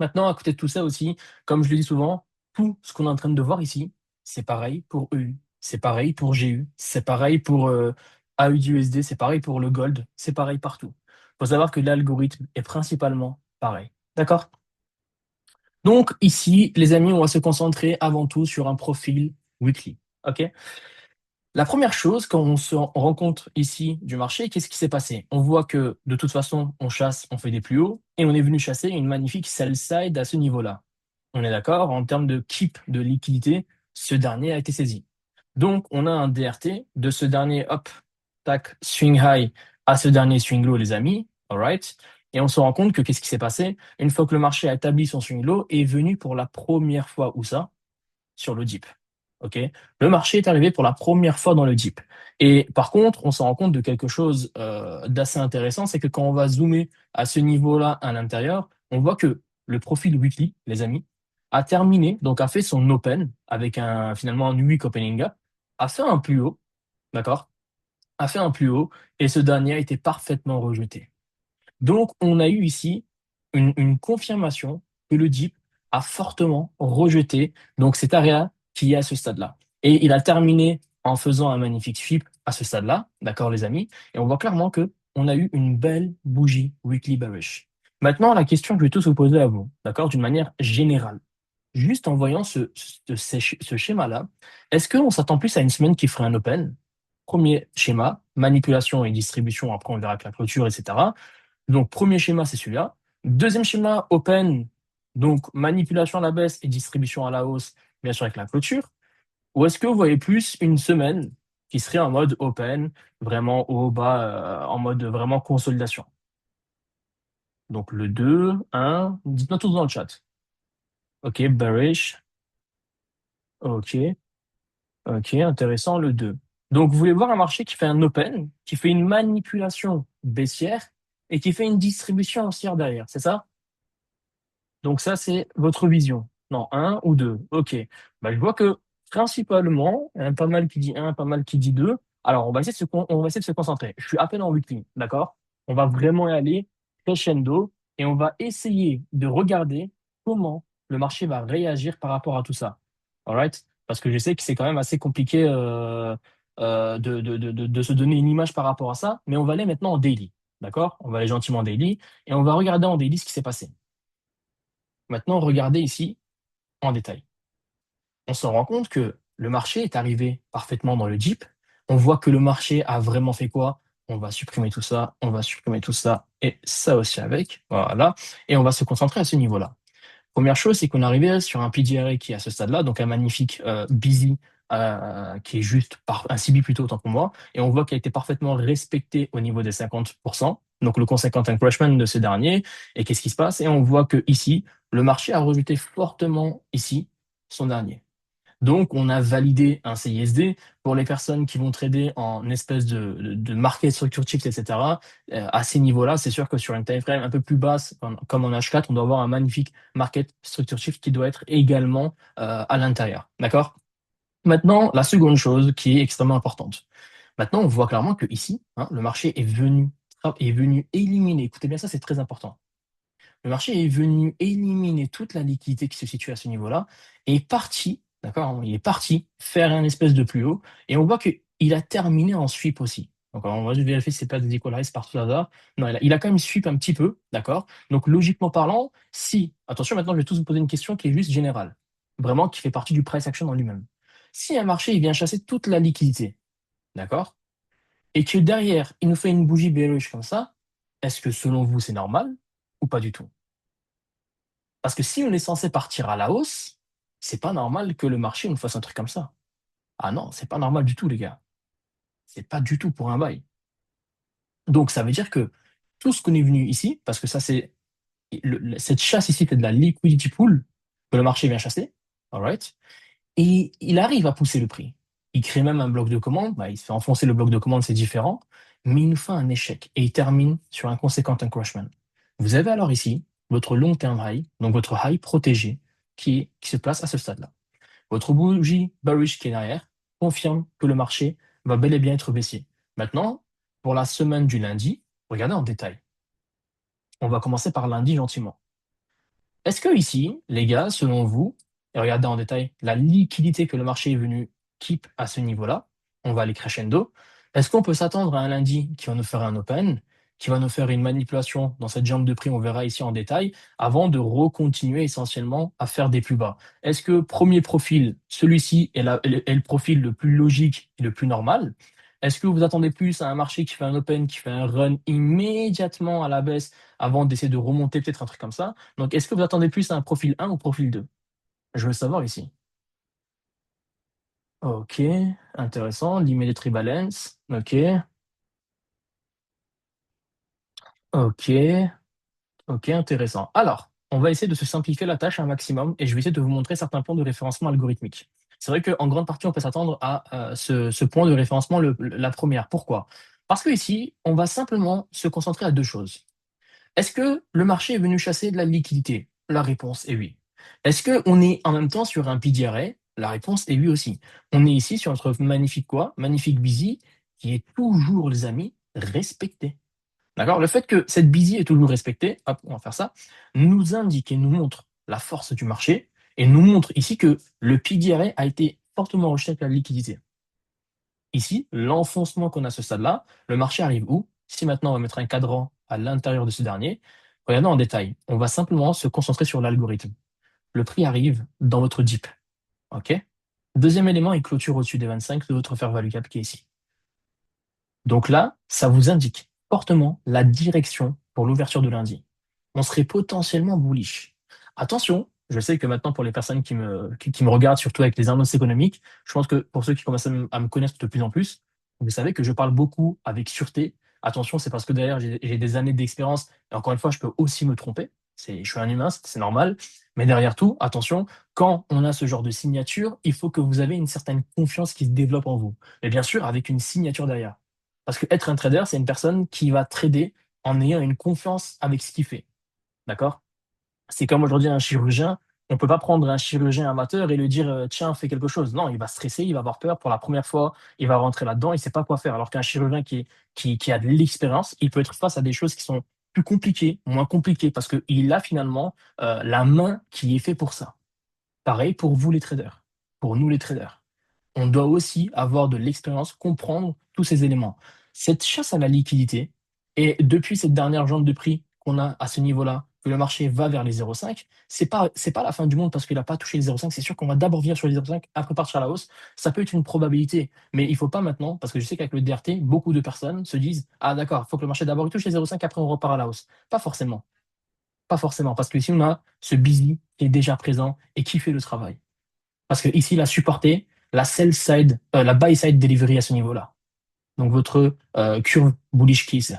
Maintenant, à côté de tout ça aussi, comme je le dis souvent, tout ce qu'on est en train de voir ici, c'est pareil pour EU, c'est pareil pour GU, c'est pareil pour AUDUSD, c'est pareil pour le gold, c'est pareil partout. Il faut savoir que l'algorithme est principalement pareil. D'accord? Donc ici, les amis, on va se concentrer avant tout sur un profil weekly. OK? La première chose, quand on se rend compte ici du marché, qu'est-ce qui s'est passé? On voit que de toute façon, on chasse, on fait des plus hauts, et on est venu chasser une magnifique sell side à ce niveau-là. On est d'accord, en termes de keep de liquidité, ce dernier a été saisi. Donc, on a un DRT de ce dernier hop, tac, swing high à ce dernier swing low, les amis. All right. Et on se rend compte que qu'est-ce qui s'est passé? Une fois que le marché a établi son swing low, est venu pour la première fois, où ça? Sur le dip. OK? Le marché est arrivé pour la première fois dans le dip. Et par contre, on se rend compte de quelque chose d'assez intéressant, c'est que quand on va zoomer à ce niveau-là à l'intérieur, on voit que le profil weekly, les amis, a terminé, donc a fait son open avec finalement un weak opening gap, a fait un plus haut, d'accord? A fait un plus haut, et ce dernier a été parfaitement rejeté. Donc, on a eu ici une confirmation que le DIP a fortement rejeté donc cet area qui est à ce stade-là. Et il a terminé en faisant un magnifique sweep à ce stade-là, d'accord les amis? Et on voit clairement que on a eu une belle bougie weekly bearish. Maintenant, la question que je vais tous vous poser à vous, d'accord, d'une manière générale. Juste en voyant ce schéma-là, est-ce qu'on s'attend plus à une semaine qui ferait un open? Premier schéma, manipulation et distribution, après on verra avec la clôture, etc. Donc, premier schéma, c'est celui-là. Deuxième schéma, open, donc manipulation à la baisse et distribution à la hausse, bien sûr avec la clôture. Ou est-ce que vous voyez plus une semaine qui serait en mode open, vraiment au bas, en mode vraiment consolidation? Donc, le 2, 1, dites-moi tous dans le chat. OK, bearish. OK, OK, intéressant, le 2. Donc, vous voulez voir un marché qui fait un open, qui fait une manipulation baissière et qui fait une distribution haussière derrière, c'est ça? Donc ça, c'est votre vision. Non, un ou deux. OK. Bah, je vois que principalement, il y en a pas mal qui dit un, pas mal qui dit deux. Alors, on va essayer de se concentrer. Je suis à peine en weekly, d'accord? On va vraiment y aller crescendo et on va essayer de regarder comment le marché va réagir par rapport à tout ça. All right? Parce que je sais que c'est quand même assez compliqué de se donner une image par rapport à ça, mais on va aller maintenant en daily, d'accord? On va aller gentiment en daily et on va regarder en daily ce qui s'est passé. Maintenant, regardez ici en détail. On se rend compte que le marché est arrivé parfaitement dans le Jeep. On voit que le marché a vraiment fait quoi? On va supprimer tout ça, on va supprimer tout ça, et ça aussi avec. Voilà. Et on va se concentrer à ce niveau-là. Première chose, c'est qu'on est arrivé sur un PDRA qui est à ce stade-là, donc un magnifique busy qui est juste un CB plutôt autant pour moi, et on voit qu'il a été parfaitement respecté au niveau des 50%, donc le conséquent encroachment de ce dernier. Et qu'est-ce qui se passe? Et on voit que ici, le marché a rejeté fortement ici son dernier. Donc, on a validé un CISD pour les personnes qui vont trader en espèce de market structure chips, etc. À ces niveaux-là, c'est sûr que sur une time frame un peu plus basse, comme en H4, on doit avoir un magnifique market structure shift qui doit être également à l'intérieur. D'accord? Maintenant, la seconde chose qui est extrêmement importante. Maintenant, on voit clairement que ici, hein, le marché est venu éliminer. Écoutez bien ça, c'est très important. Le marché est venu éliminer toute la liquidité qui se situe à ce niveau-là et est parti, d'accord, il est parti faire un espèce de plus haut et on voit qu'il a terminé en sweep aussi. Donc on va juste vérifier si c'est pas des equalize par tout hasard. Non, il a quand même sweep un petit peu, d'accord? Donc logiquement parlant, si, attention, maintenant je vais tous vous poser une question qui est juste générale, vraiment qui fait partie du price action en lui-même. Si un marché il vient chasser toute la liquidité, d'accord? Et que derrière il nous fait une bougie bearish comme ça, est-ce que selon vous c'est normal ou pas du tout? Parce que si on est censé partir à la hausse, c'est pas normal que le marché nous fasse un truc comme ça. Ah non, c'est pas normal du tout, les gars. C'est pas du tout pour un bail. Donc, ça veut dire que tout ce qu'on est venu ici, parce que ça, cette chasse ici, c'est de la liquidity pool que le marché vient chasser. All right? Et il arrive à pousser le prix. Il crée même un bloc de commande. Bah, il se fait enfoncer le bloc de commande, c'est différent. Mais il nous fait un échec et il termine sur un conséquent encroachment. Vous avez alors ici votre long term high, donc votre high protégé, qui se place à ce stade-là. Votre bougie bearish qui est derrière confirme que le marché va bel et bien être baissier. Maintenant, pour la semaine du lundi, regardez en détail. On va commencer par lundi gentiment. Est-ce que ici, les gars, selon vous, et regardez en détail la liquidité que le marché est venu keep à ce niveau-là, on va aller crescendo. Est-ce qu'on peut s'attendre à un lundi qui va nous faire un open, qui va nous faire une manipulation dans cette jambe de prix, on verra ici en détail, avant de recontinuer essentiellement à faire des plus bas? Est-ce que premier profil, celui-ci est le profil le plus logique et le plus normal? Est-ce que vous attendez plus à un marché qui fait un open, qui fait un run immédiatement à la baisse avant d'essayer de remonter, peut-être un truc comme ça? Donc, est-ce que vous attendez plus à un profil 1 ou profil 2? Je veux savoir ici. Ok, intéressant. L'immediate rebalance. Ok, ok, ok, intéressant. Alors, on va essayer de se simplifier la tâche un maximum et je vais essayer de vous montrer certains points de référencement algorithmique. C'est vrai qu'en grande partie, on peut s'attendre à ce point de référencement, la première. Pourquoi? Parce que ici, on va simplement se concentrer à deux choses. Est-ce que le marché est venu chasser de la liquidité? La réponse est oui. Est-ce qu'on est en même temps sur un PDRA? La réponse est oui aussi. On est ici sur notre magnifique quoi? Magnifique busy qui est toujours, les amis, respecté. D'accord? Le fait que cette busy est toujours respectée, hop, on va faire ça, nous indique et nous montre la force du marché et nous montre ici que le PDRA a été fortement rejeté avec la liquidité. Ici, l'enfoncement qu'on a à ce stade-là, le marché arrive où? Si maintenant on va mettre un cadran à l'intérieur de ce dernier, regardons en détail. On va simplement se concentrer sur l'algorithme. Le prix arrive dans votre dip. OK? Deuxième élément, il clôture au-dessus des 25 de votre fair value cap qui est ici. Donc là, ça vous indique fortement la direction pour l'ouverture de lundi. On serait potentiellement bullish. Attention, je sais que maintenant, pour les personnes qui me regardent, surtout avec les annonces économiques, je pense que pour ceux qui commencent à me connaître de plus en plus, vous savez que je parle beaucoup avec sûreté. Attention, c'est parce que derrière, j'ai des années d'expérience. Et encore une fois, je peux aussi me tromper. Je suis un humain, c'est normal. Mais derrière tout, attention, quand on a ce genre de signature, il faut que vous avez une certaine confiance qui se développe en vous. Et bien sûr, avec une signature derrière. Parce que être un trader, c'est une personne qui va trader en ayant une confiance avec ce qu'il fait. D'accord? C'est comme aujourd'hui un chirurgien. On ne peut pas prendre un chirurgien amateur et lui dire tiens, fais quelque chose. Non, il va stresser, il va avoir peur. Pour la première fois, il va rentrer là-dedans, il ne sait pas quoi faire. Alors qu'un chirurgien qui a de l'expérience, il peut être face à des choses qui sont plus compliquées, moins compliquées, parce qu'il a finalement la main qui est fait pour ça. Pareil pour vous les traders, pour nous les traders. On doit aussi avoir de l'expérience, comprendre tous ces éléments. Cette chasse à la liquidité, et depuis cette dernière jambe de prix qu'on a à ce niveau-là, que le marché va vers les 0,5, c'est pas la fin du monde parce qu'il n'a pas touché les 0,5. C'est sûr qu'on va d'abord venir sur les 0,5, après partir à la hausse. Ça peut être une probabilité, mais il ne faut pas maintenant, parce que je sais qu'avec le DRT, beaucoup de personnes se disent ah d'accord, il faut que le marché d'abord il touche les 0,5, après on repart à la hausse. Pas forcément. Pas forcément, parce que ici on a ce busy qui est déjà présent et qui fait le travail. Parce que ici, il a supporté la sell side, la buy side delivery à ce niveau-là. Donc votre curve bullish qui est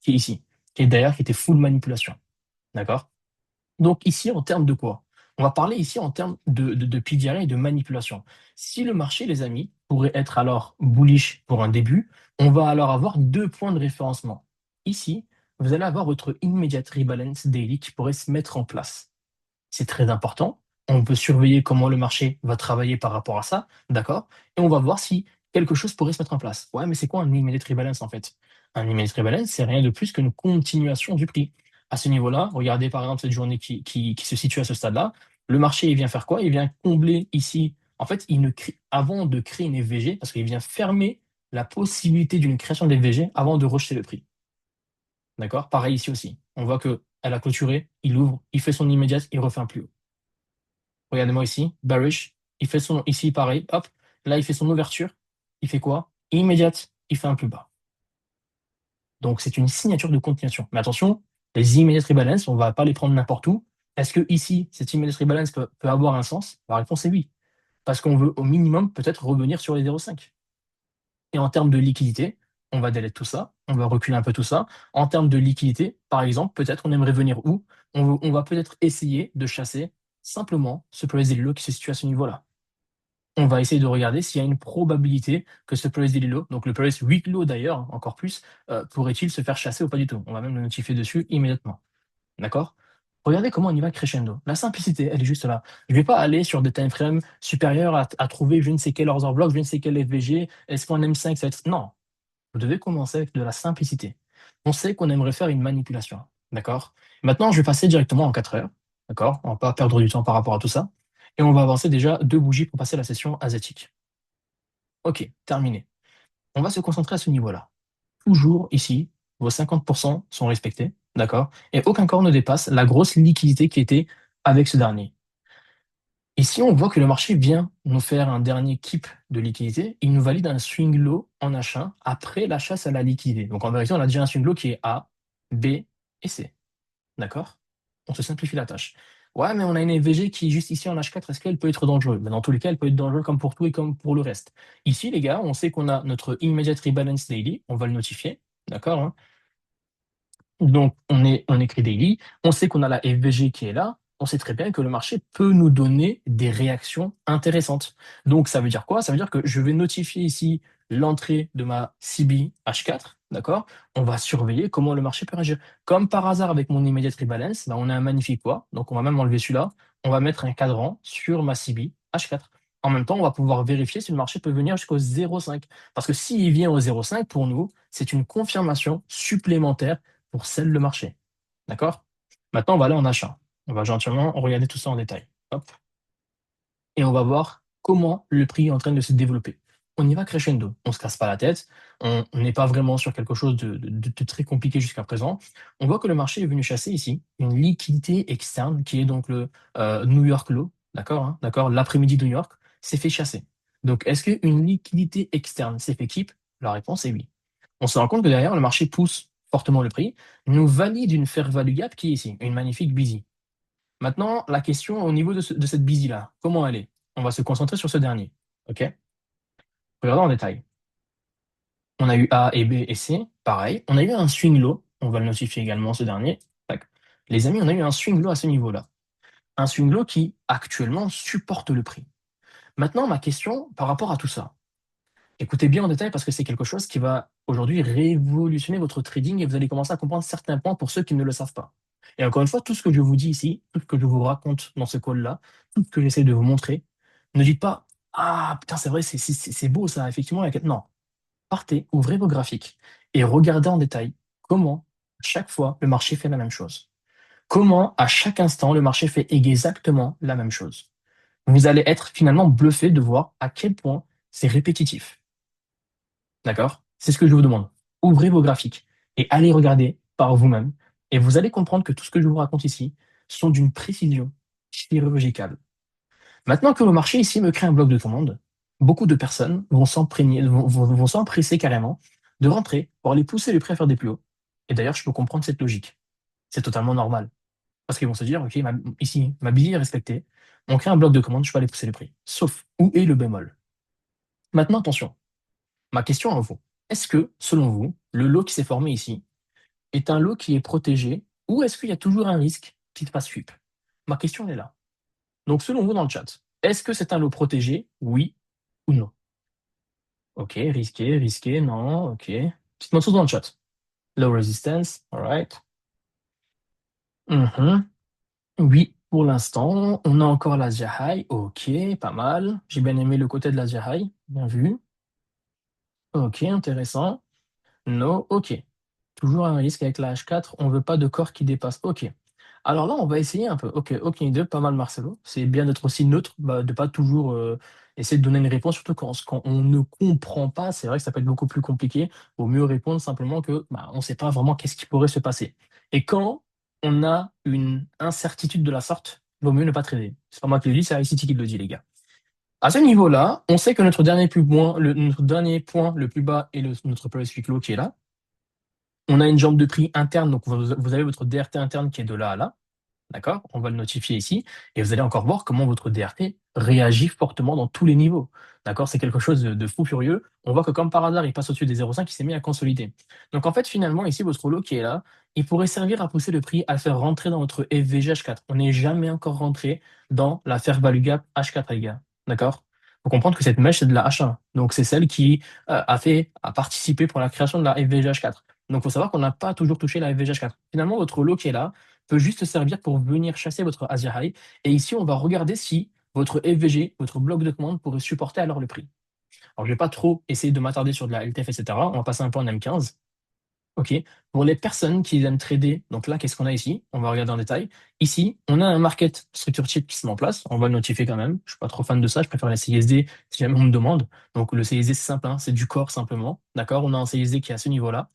ici, qui est d'ailleurs qui était full manipulation. D'accord? Donc ici, en termes de quoi? On va parler ici en termes de PDRA et de manipulation. Si le marché, les amis, pourrait être alors bullish pour un début, on va alors avoir deux points de référencement. Ici, vous allez avoir votre immediate rebalance daily qui pourrait se mettre en place. C'est très important. On peut surveiller comment le marché va travailler par rapport à ça, d'accord? Et on va voir si quelque chose pourrait se mettre en place. Ouais, mais c'est quoi un immediate rebalance en fait? Un immediate rebalance, c'est rien de plus qu'une continuation du prix. À ce niveau-là, regardez par exemple cette journée qui se situe à ce stade-là. Le marché, il vient faire quoi? Il vient combler ici. En fait, avant de créer une FVG, parce qu'il vient fermer la possibilité d'une création d'FVG avant de rejeter le prix. D'accord? Pareil ici aussi. On voit que elle a clôturé, il ouvre, il fait son immédiate, il refait un plus haut. Regardez-moi ici, bearish, il fait son, ici pareil, hop, là il fait son ouverture, il fait quoi? Immédiate, il fait un plus bas. Donc c'est une signature de continuation. Mais attention, les immediate rebalance, on ne va pas les prendre n'importe où. Est-ce que ici, cette immediate rebalance peut avoir un sens? La réponse est oui. Parce qu'on veut au minimum peut-être revenir sur les 0,5. Et en termes de liquidité, on va delete tout ça, on va reculer un peu tout ça. En termes de liquidité, par exemple, peut-être on aimerait venir où? On va peut-être essayer de chasser simplement ce price daily low qui se situe à ce niveau-là. On va essayer de regarder s'il y a une probabilité que ce price daily low, donc le price weekly low d'ailleurs, encore plus, pourrait-il se faire chasser ou pas du tout. On va même le notifier dessus immédiatement. D'accord? Regardez comment on y va crescendo. La simplicité, elle est juste là. Je ne vais pas aller sur des time frames supérieurs à trouver je ne sais quel order block, je ne sais quel FVG, est-ce qu'un M5, ça va être... Non, vous devez commencer avec de la simplicité. On sait qu'on aimerait faire une manipulation. D'accord? Maintenant, je vais passer directement en 4 heures. D'accord? On va pas perdre du temps par rapport à tout ça. Et on va avancer déjà deux bougies pour passer à la session asiatique. Ok, terminé. On va se concentrer à ce niveau-là. Toujours ici, vos 50% sont respectés, d'accord? Et aucun corps ne dépasse la grosse liquidité qui était avec ce dernier. Ici, on voit que le marché vient nous faire un dernier keep de liquidité. Il nous valide un swing low en H1 après la chasse à la liquidité. Donc en vérité, on a déjà un swing low qui est A, B et C. D'accord? On se simplifie la tâche. Ouais, mais on a une EVG qui est juste ici en H4. Est-ce qu'elle peut être dangereuse? Ben, dans tous les cas, elle peut être dangereuse comme pour tout et comme pour le reste. Ici, les gars, on sait qu'on a notre Immediate Rebalance Daily. On va le notifier. D'accord, hein? Donc, on écrit daily, on sait qu'on a la FVG qui est là, on sait très bien que le marché peut nous donner des réactions intéressantes. Donc, ça veut dire quoi? Ça veut dire que je vais notifier ici l'entrée de ma CB H4, d'accord? On va surveiller comment le marché peut réagir. Comme par hasard avec mon immediate rebalance, ben, on a un magnifique poids, donc on va même enlever celui-là, on va mettre un cadran sur ma CB H4. En même temps, on va pouvoir vérifier si le marché peut venir jusqu'au 0,5. Parce que s'il vient au 0,5, pour nous, c'est une confirmation supplémentaire pour celle le marché. D'accord? Maintenant, on va aller en achat. On va gentiment regarder tout ça en détail. Hop. Et on va voir comment le prix est en train de se développer. On y va crescendo. On ne se casse pas la tête. On n'est pas vraiment sur quelque chose de très compliqué jusqu'à présent. On voit que le marché est venu chasser ici une liquidité externe qui est donc le New York Low. D'accord, hein, d'accord, l'après-midi de New York s'est fait chasser. Donc, est-ce qu'une liquidité externe s'est fait keep? La réponse est oui. On se rend compte que derrière, le marché pousse fortement le prix, nous valide une fair value gap qui est ici, une magnifique busy. Maintenant, la question au niveau de cette busy-là, comment elle est? On va se concentrer sur ce dernier. OK? Regardons en détail. On a eu A et B et C, pareil. On a eu un swing low, on va le notifier également ce dernier. Tac. Les amis, on a eu un swing low à ce niveau-là. Un swing low qui actuellement supporte le prix. Maintenant, ma question par rapport à tout ça. Écoutez bien en détail parce que c'est quelque chose qui va aujourd'hui révolutionner votre trading et vous allez commencer à comprendre certains points pour ceux qui ne le savent pas. Et encore une fois, tout ce que je vous dis ici, tout ce que je vous raconte dans ce call-là, tout ce que j'essaie de vous montrer, ne dites pas ah putain, c'est vrai, c'est beau ça, effectivement. Non, partez, ouvrez vos graphiques et regardez en détail comment, à chaque fois, le marché fait la même chose. Comment, à chaque instant, le marché fait exactement la même chose. Vous allez être finalement bluffé de voir à quel point c'est répétitif. D'accord? C'est ce que je vous demande. Ouvrez vos graphiques et allez regarder par vous-même. Et vous allez comprendre que tout ce que je vous raconte ici sont d'une précision chirurgicale. Maintenant que le marché ici me crée un bloc de commande, beaucoup de personnes vont s'emprégner, vont s'empresser carrément de rentrer pour aller pousser les prix à faire des plus hauts. Et d'ailleurs, je peux comprendre cette logique. C'est totalement normal. Parce qu'ils vont se dire, OK, ici, ma bille est respectée. On crée un bloc de commande, je peux aller pousser les prix. Sauf, où est le bémol? Maintenant, attention. Ma question à vous, est-ce que, selon vous, le lot qui s'est formé ici est un lot qui est protégé ou est-ce qu'il y a toujours un risque qu'il passe sweep? Ma question est là. Donc, selon vous dans le chat, est-ce que c'est un lot protégé? Oui ou non? Ok, risqué, risqué, non, ok. Dites-moi tout dans le chat. Low resistance, alright. Mhm. Oui, pour l'instant, on a encore l'Asia High, ok, pas mal. J'ai bien aimé le côté de l'Asia High, bien vu. Ok, intéressant. No, ok. Toujours un risque avec la H4, on veut pas de corps qui dépasse. Ok. Alors là, on va essayer un peu. Ok, aucune idée, pas mal Marcelo. C'est bien d'être aussi neutre, bah, de pas toujours essayer de donner une réponse, surtout quand on ne comprend pas. C'est vrai que ça peut être beaucoup plus compliqué. Vaut mieux répondre simplement que bah, on ne sait pas vraiment qu'est-ce qui pourrait se passer. Et quand on a une incertitude de la sorte, vaut mieux ne pas trader. C'est pas moi qui le dis, c'est ICT qui le dit, les gars. À ce niveau-là, on sait que notre dernier point le plus bas est notre price week low qui est là. On a une jambe de prix interne, donc vous avez votre DRT interne qui est de là à là. D'accord? On va le notifier ici. Et vous allez encore voir comment votre DRT réagit fortement dans tous les niveaux. D'accord? C'est quelque chose de fou furieux. On voit que comme par hasard, il passe au-dessus des 0,5, il s'est mis à consolider. Donc en fait, finalement, ici, votre lot qui est là, il pourrait servir à pousser le prix, à le faire rentrer dans votre FVG H4. On n'est jamais encore rentré dans la Fair Value Gap H4, les gars. D'accord? Il faut comprendre que cette mèche, c'est de la H1. Donc c'est celle qui a participé pour la création de la FVG H4. Donc il faut savoir qu'on n'a pas toujours touché la FVG H4. Finalement, votre lot qui est là, peut juste servir pour venir chasser votre Asia High. Et ici, on va regarder si votre FVG, votre bloc de commande, pourrait supporter alors le prix. Alors, je ne vais pas trop essayer de m'attarder sur de la LTF, etc. On va passer un peu en M15. OK. Pour les personnes qui aiment trader, donc là, qu'est-ce qu'on a ici? On va regarder en détail. Ici, on a un market structure chip qui se met en place. On va le notifier quand même. Je suis pas trop fan de ça. Je préfère la CSD si jamais on me demande. Donc le CSD, c'est simple, hein, c'est du corps simplement. D'accord? On a un CSD qui est à ce niveau-là.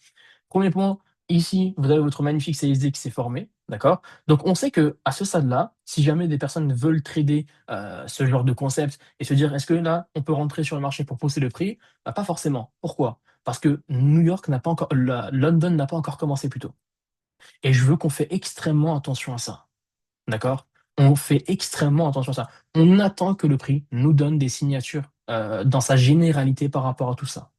Premier point, ici, vous avez votre magnifique CSD qui s'est formé, d'accord? Donc on sait que à ce stade-là, si jamais des personnes veulent trader, ce genre de concept et se dire: «Est-ce que là, on peut rentrer sur le marché pour pousser le prix?» Bah, pas forcément. Pourquoi? Parce que New York n'a pas encore la London n'a pas encore commencé plus tôt et je veux qu'on fait extrêmement attention à ça, d'accord? On fait extrêmement attention à ça. On attend que le prix nous donne des signatures, dans sa généralité par rapport à tout ça.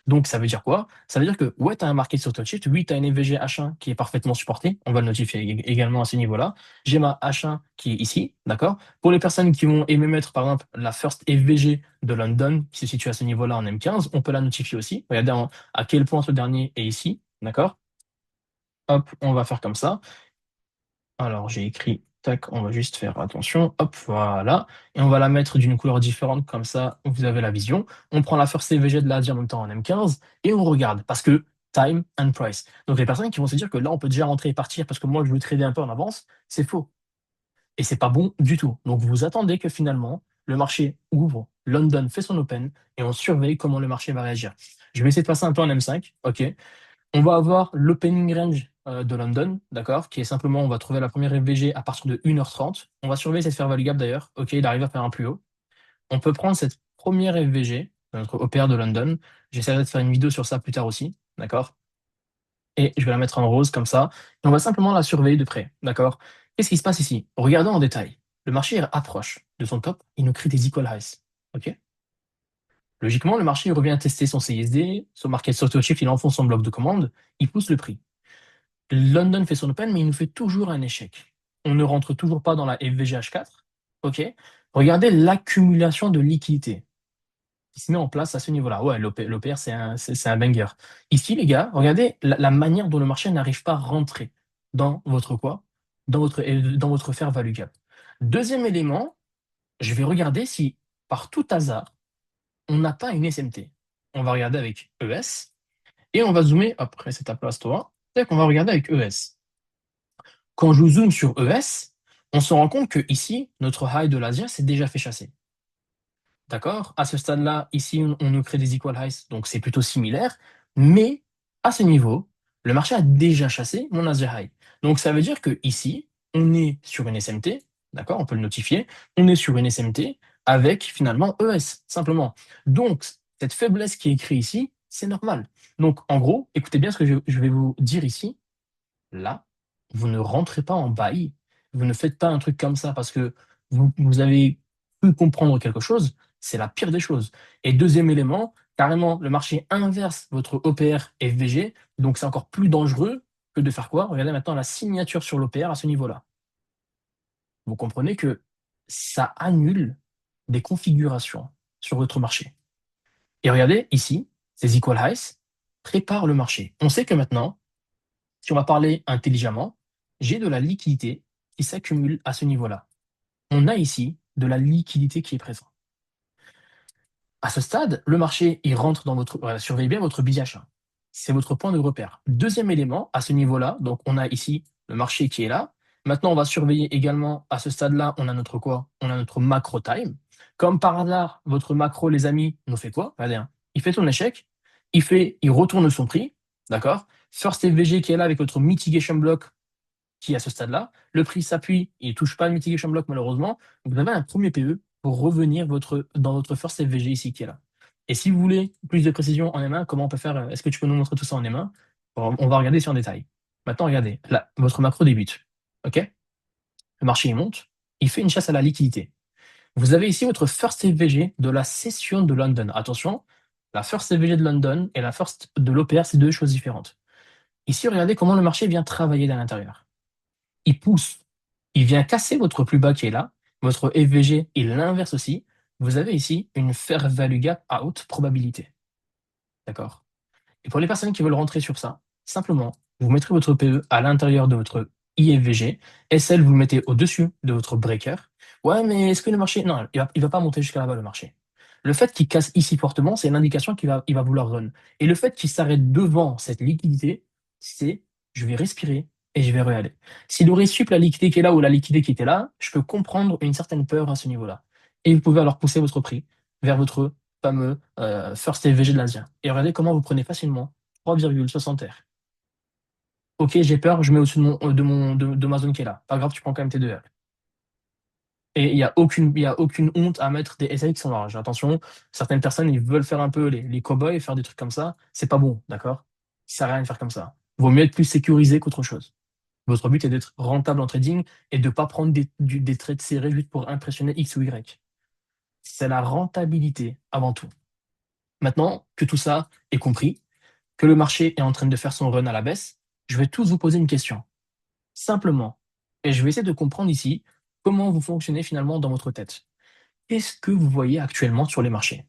Donc ça veut dire quoi? Ça veut dire que, ouais, tu as un market sur Touchit, oui, tu as une EVG H1 qui est parfaitement supportée, on va le notifier également à ce niveau-là. J'ai ma H1 qui est ici, d'accord? Pour les personnes qui vont aimer mettre, par exemple, la first EVG de London, qui se situe à ce niveau-là en M15, on peut la notifier aussi. Regardez à quel point ce dernier est ici, d'accord? Hop, on va faire comme ça. Alors, j'ai écrit, tac, on va juste faire attention, hop, voilà. Et on va la mettre d'une couleur différente, comme ça, vous avez la vision. On prend la first CVG de l'Asie en même temps en M15 et on regarde parce que time and price. Donc, les personnes qui vont se dire que là, on peut déjà rentrer et partir parce que moi, je veux trader un peu en avance, c'est faux. Et c'est pas bon du tout. Donc, vous attendez que finalement, le marché ouvre, London fait son open et on surveille comment le marché va réagir. Je vais essayer de passer un peu en M5, ok. On va avoir l'opening range de London, d'accord, qui est simplement, on va trouver la première FVG à partir de 1h30. On va surveiller cette fair value gap d'ailleurs. Ok, il arrive à faire un plus haut. On peut prendre cette première FVG, notre OPR de London. J'essaierai de faire une vidéo sur ça plus tard aussi, d'accord. Et je vais la mettre en rose comme ça. Et on va simplement la surveiller de près, d'accord. Qu'est-ce qui se passe ici? Regardons en détail. Le marché approche de son top, il nous crée des equal highs. Ok. Logiquement, le marché il revient tester son CSD, son market structure shift, il enfonce son bloc de commande, il pousse le prix. London fait son open, mais il nous fait toujours un échec. On ne rentre toujours pas dans la FVGH4. OK. Regardez l'accumulation de liquidités qui se met en place à ce niveau-là. Ouais, l'OPR, c'est un banger. Ici, les gars, regardez la manière dont le marché n'arrive pas à rentrer dans votre quoi? Dans votre fair value gap. Deuxième élément, je vais regarder si, par tout hasard, on n'a pas une SMT. On va regarder avec ES et on va zoomer. Après, c'est ta place, toi. On va regarder avec ES. Quand je zoome sur ES, on se rend compte que ici, notre high de l'Asia s'est déjà fait chasser. D'accord? À ce stade-là, ici, on nous crée des equal highs, donc c'est plutôt similaire. Mais à ce niveau, le marché a déjà chassé mon Asia high. Donc ça veut dire que ici, on est sur une SMT, d'accord? On peut le notifier. On est sur une SMT avec finalement ES, simplement. Donc, cette faiblesse qui est écrite ici, c'est normal. Donc, en gros, écoutez bien ce que je vais vous dire ici. Là, vous ne rentrez pas en bail, vous ne faites pas un truc comme ça parce que vous avez pu comprendre quelque chose, c'est la pire des choses. Et deuxième élément, carrément, le marché inverse votre OPR FVG, donc c'est encore plus dangereux que de faire quoi? Regardez maintenant la signature sur l'OPR à ce niveau-là. Vous comprenez que ça annule des configurations sur votre marché. Et regardez ici, ces equal highs préparent le marché. On sait que maintenant, si on va parler intelligemment, j'ai de la liquidité qui s'accumule à ce niveau-là. On a ici de la liquidité qui est présente. À ce stade, le marché, il rentre dans votre... surveillez bien votre BH1. C'est votre point de repère. Deuxième élément, à ce niveau-là, donc on a ici le marché qui est là. Maintenant, on va surveiller également, à ce stade-là, on a notre quoi? On a notre macro time. Comme par hasard, votre macro, les amis, nous fait quoi? Regardez, hein. Il fait son échec, il retourne son prix, d'accord? First FVG qui est là avec votre mitigation block qui est à ce stade-là. Le prix s'appuie, il ne touche pas le mitigation block malheureusement. Donc vous avez un premier PE pour revenir dans votre first FVG ici qui est là. Et si vous voulez plus de précision en M1, comment on peut faire? Est-ce que tu peux nous montrer tout ça en M1? On va regarder sur en détail. Maintenant, regardez, là, votre macro débute. OK? Le marché il monte, il fait une chasse à la liquidité. Vous avez ici votre first FVG de la session de London. Attention, la first FVG de London et la first de l'OPR, c'est deux choses différentes. Ici, regardez comment le marché vient travailler à l'intérieur. Il pousse, il vient casser votre plus bas qui est là, votre FVG et l'inverse aussi. Vous avez ici une fair value gap à haute probabilité. D'accord? Et pour les personnes qui veulent rentrer sur ça, simplement, vous mettrez votre PE à l'intérieur de votre IFVG. SL, vous le mettez au-dessus de votre breaker. Ouais, mais est-ce que le marché... Non, il va pas monter jusqu'à là-bas, le marché. Le fait qu'il casse ici fortement, c'est l'indication qu'il va vouloir run. Et le fait qu'il s'arrête devant cette liquidité, C'est je vais respirer et je vais regarder. S'il aurait su que la liquidité qui est là ou la liquidité qui était là, je peux comprendre une certaine peur à ce niveau-là. Et vous pouvez alors pousser votre prix vers votre fameux First LVG de l'Asia. Et regardez comment vous prenez facilement 3,60 R. Ok, j'ai peur, je mets au-dessus de ma zone qui est là. Pas grave, tu prends quand même tes 2 R. Et il y a aucune honte à mettre des SI qui sont larges. Attention, certaines personnes, ils veulent faire un peu les cow-boys, faire des trucs comme ça. C'est pas bon, d'accord? Ça sert à rien de faire comme ça. Vaut mieux être plus sécurisé qu'autre chose. Votre but est d'être rentable en trading et de ne pas prendre des trades serrés juste pour impressionner X ou Y. C'est la rentabilité avant tout. Maintenant que tout ça est compris, que le marché est en train de faire son run à la baisse, je vais tous vous poser une question. Simplement. Et je vais essayer de comprendre ici comment vous fonctionnez finalement dans votre tête. Qu'est-ce que vous voyez actuellement sur les marchés?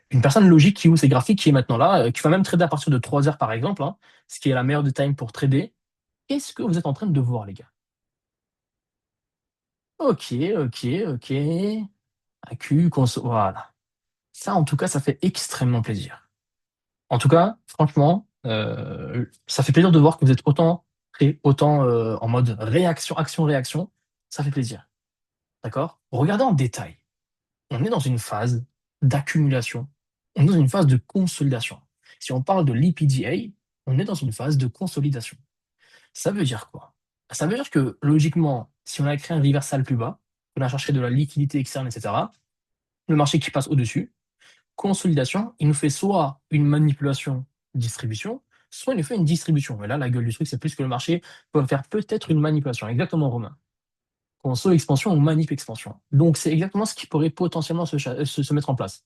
Une personne logique qui ouvre ses graphiques, qui est maintenant là, qui va même trader à partir de 3 heures par exemple, hein, ce qui est la meilleure de time pour trader, qu'est-ce que vous êtes en train de voir, les gars? Ok, ok, ok. Voilà. Ça, en tout cas, ça fait extrêmement plaisir. En tout cas, franchement, ça fait plaisir de voir que vous êtes autant prêt, autant en mode réaction, action, réaction. Ça fait plaisir. D'accord? Regardez en détail. On est dans une phase d'accumulation. On est dans une phase de consolidation. Si on parle de l'EPDA, on est dans une phase de consolidation. Ça veut dire quoi? Ça veut dire que logiquement, si on a créé un reversal plus bas, on a cherché de la liquidité externe, etc., le marché qui passe au-dessus, consolidation, il nous fait soit une manipulation distribution, soit il nous fait une distribution. Et là, la gueule du truc, c'est plus que le marché peut faire peut-être une manipulation. Exactement, Romain. Conso expansion ou manip expansion. Donc, c'est exactement ce qui pourrait potentiellement se mettre en place.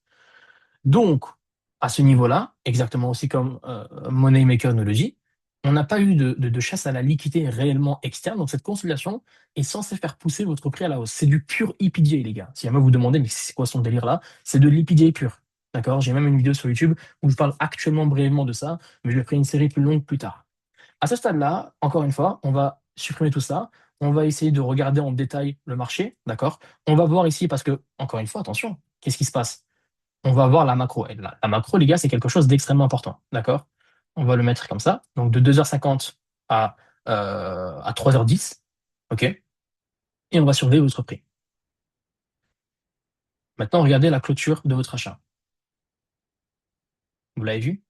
Donc, à ce niveau-là, exactement aussi comme Moneymaker nous le dit, on n'a pas eu de chasse à la liquidité réellement externe. Donc, cette consolidation est censée faire pousser votre prix à la hausse. C'est du pur EPDA, les gars. Si jamais vous demandez, mais c'est quoi son délire là? C'est de l'EPDA pur. D'accord? J'ai même une vidéo sur YouTube où je parle actuellement brièvement de ça, mais je vais faire une série plus longue plus tard. À ce stade-là, encore une fois, on va supprimer tout ça. On va essayer de regarder en détail le marché. D'accord? On va voir ici parce que, encore une fois, attention, qu'est-ce qui se passe? On va voir la macro. Et la macro, les gars, c'est quelque chose d'extrêmement important. D'accord? On va le mettre comme ça. Donc de 2h50 à 3h10. OK? Et on va surveiller votre prix. Maintenant, regardez la clôture de votre achat. Vous l'avez vu?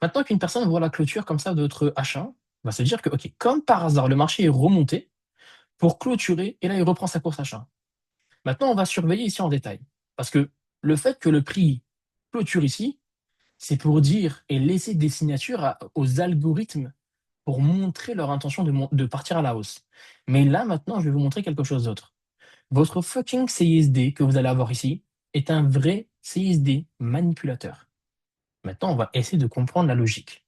Maintenant qu'une personne voit la clôture comme ça de votre achat, on va se dire que, OK, comme par hasard, le marché est remonté pour clôturer et là, il reprend sa course achat. Maintenant, on va surveiller ici en détail. Parce que le fait que le prix clôture ici, c'est pour dire et laisser des signatures aux algorithmes pour montrer leur intention de partir à la hausse. Mais là, maintenant, je vais vous montrer quelque chose d'autre. Votre fucking CISD que vous allez avoir ici est un vrai CISD manipulateur. Maintenant, on va essayer de comprendre la logique.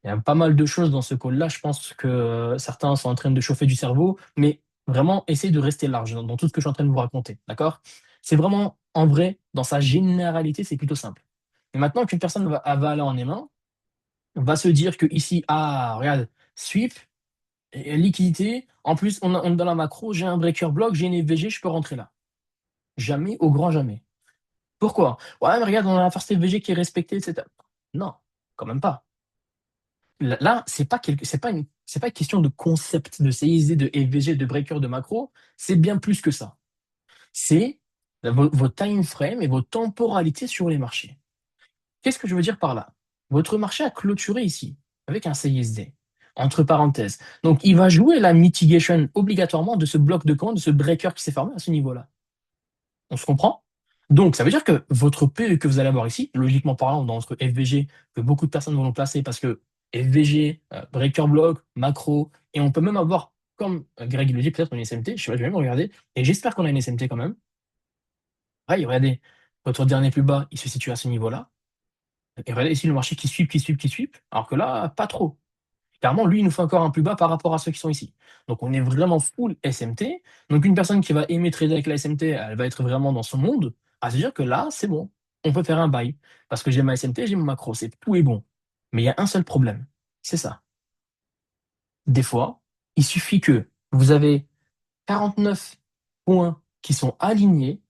Il y a pas mal de choses dans ce call-là. Je pense que certains sont en train de chauffer du cerveau, mais vraiment, essayez de rester large dans tout ce que je suis en train de vous raconter. D'accord? C'est vraiment, en vrai, dans sa généralité, c'est plutôt simple. Et maintenant qu'une personne va aller en aimant, va se dire que ici, ah, regarde, sweep, liquidité. En plus, on est dans la macro, j'ai un breaker block, j'ai une FVG, je peux rentrer là. Jamais, au grand jamais. Pourquoi? Ouais, mais regarde, on a la first FVG qui est respectée, etc. Non, quand même pas. Là, c'est pas une question de concept de CISD, de FVG, de breaker, de macro. C'est bien plus que ça. C'est vos time frames et vos temporalités sur les marchés. Qu'est-ce que je veux dire par là? Votre marché a clôturé ici avec un CISD, entre parenthèses. Donc, il va jouer la mitigation obligatoirement de ce bloc de commande, de ce breaker qui s'est formé à ce niveau-là. On se comprend? Donc, ça veut dire que votre PE que vous allez avoir ici, logiquement parlant, dans notre FVG, que beaucoup de personnes vont le placer parce que FVG, breaker block, macro, et on peut même avoir, comme Greg le dit, peut-être une SMT, je sais pas, je vais même regarder, et j'espère qu'on a une SMT quand même. Ouais, regardez, votre dernier plus bas, il se situe à ce niveau-là. Et regardez ici le marché qui sweep, qui sweep, qui sweep, alors que là, pas trop. Clairement, lui, il nous fait encore un plus bas par rapport à ceux qui sont ici. Donc, on est vraiment full SMT. Donc, une personne qui va aimer trader avec la SMT, elle va être vraiment dans son monde, à se dire que là, c'est bon. On peut faire un buy. Parce que j'ai ma SMT, j'ai mon macro. C'est tout est bon. Mais il y a un seul problème. C'est ça. Des fois, il suffit que vous avez 49 points qui sont alignés,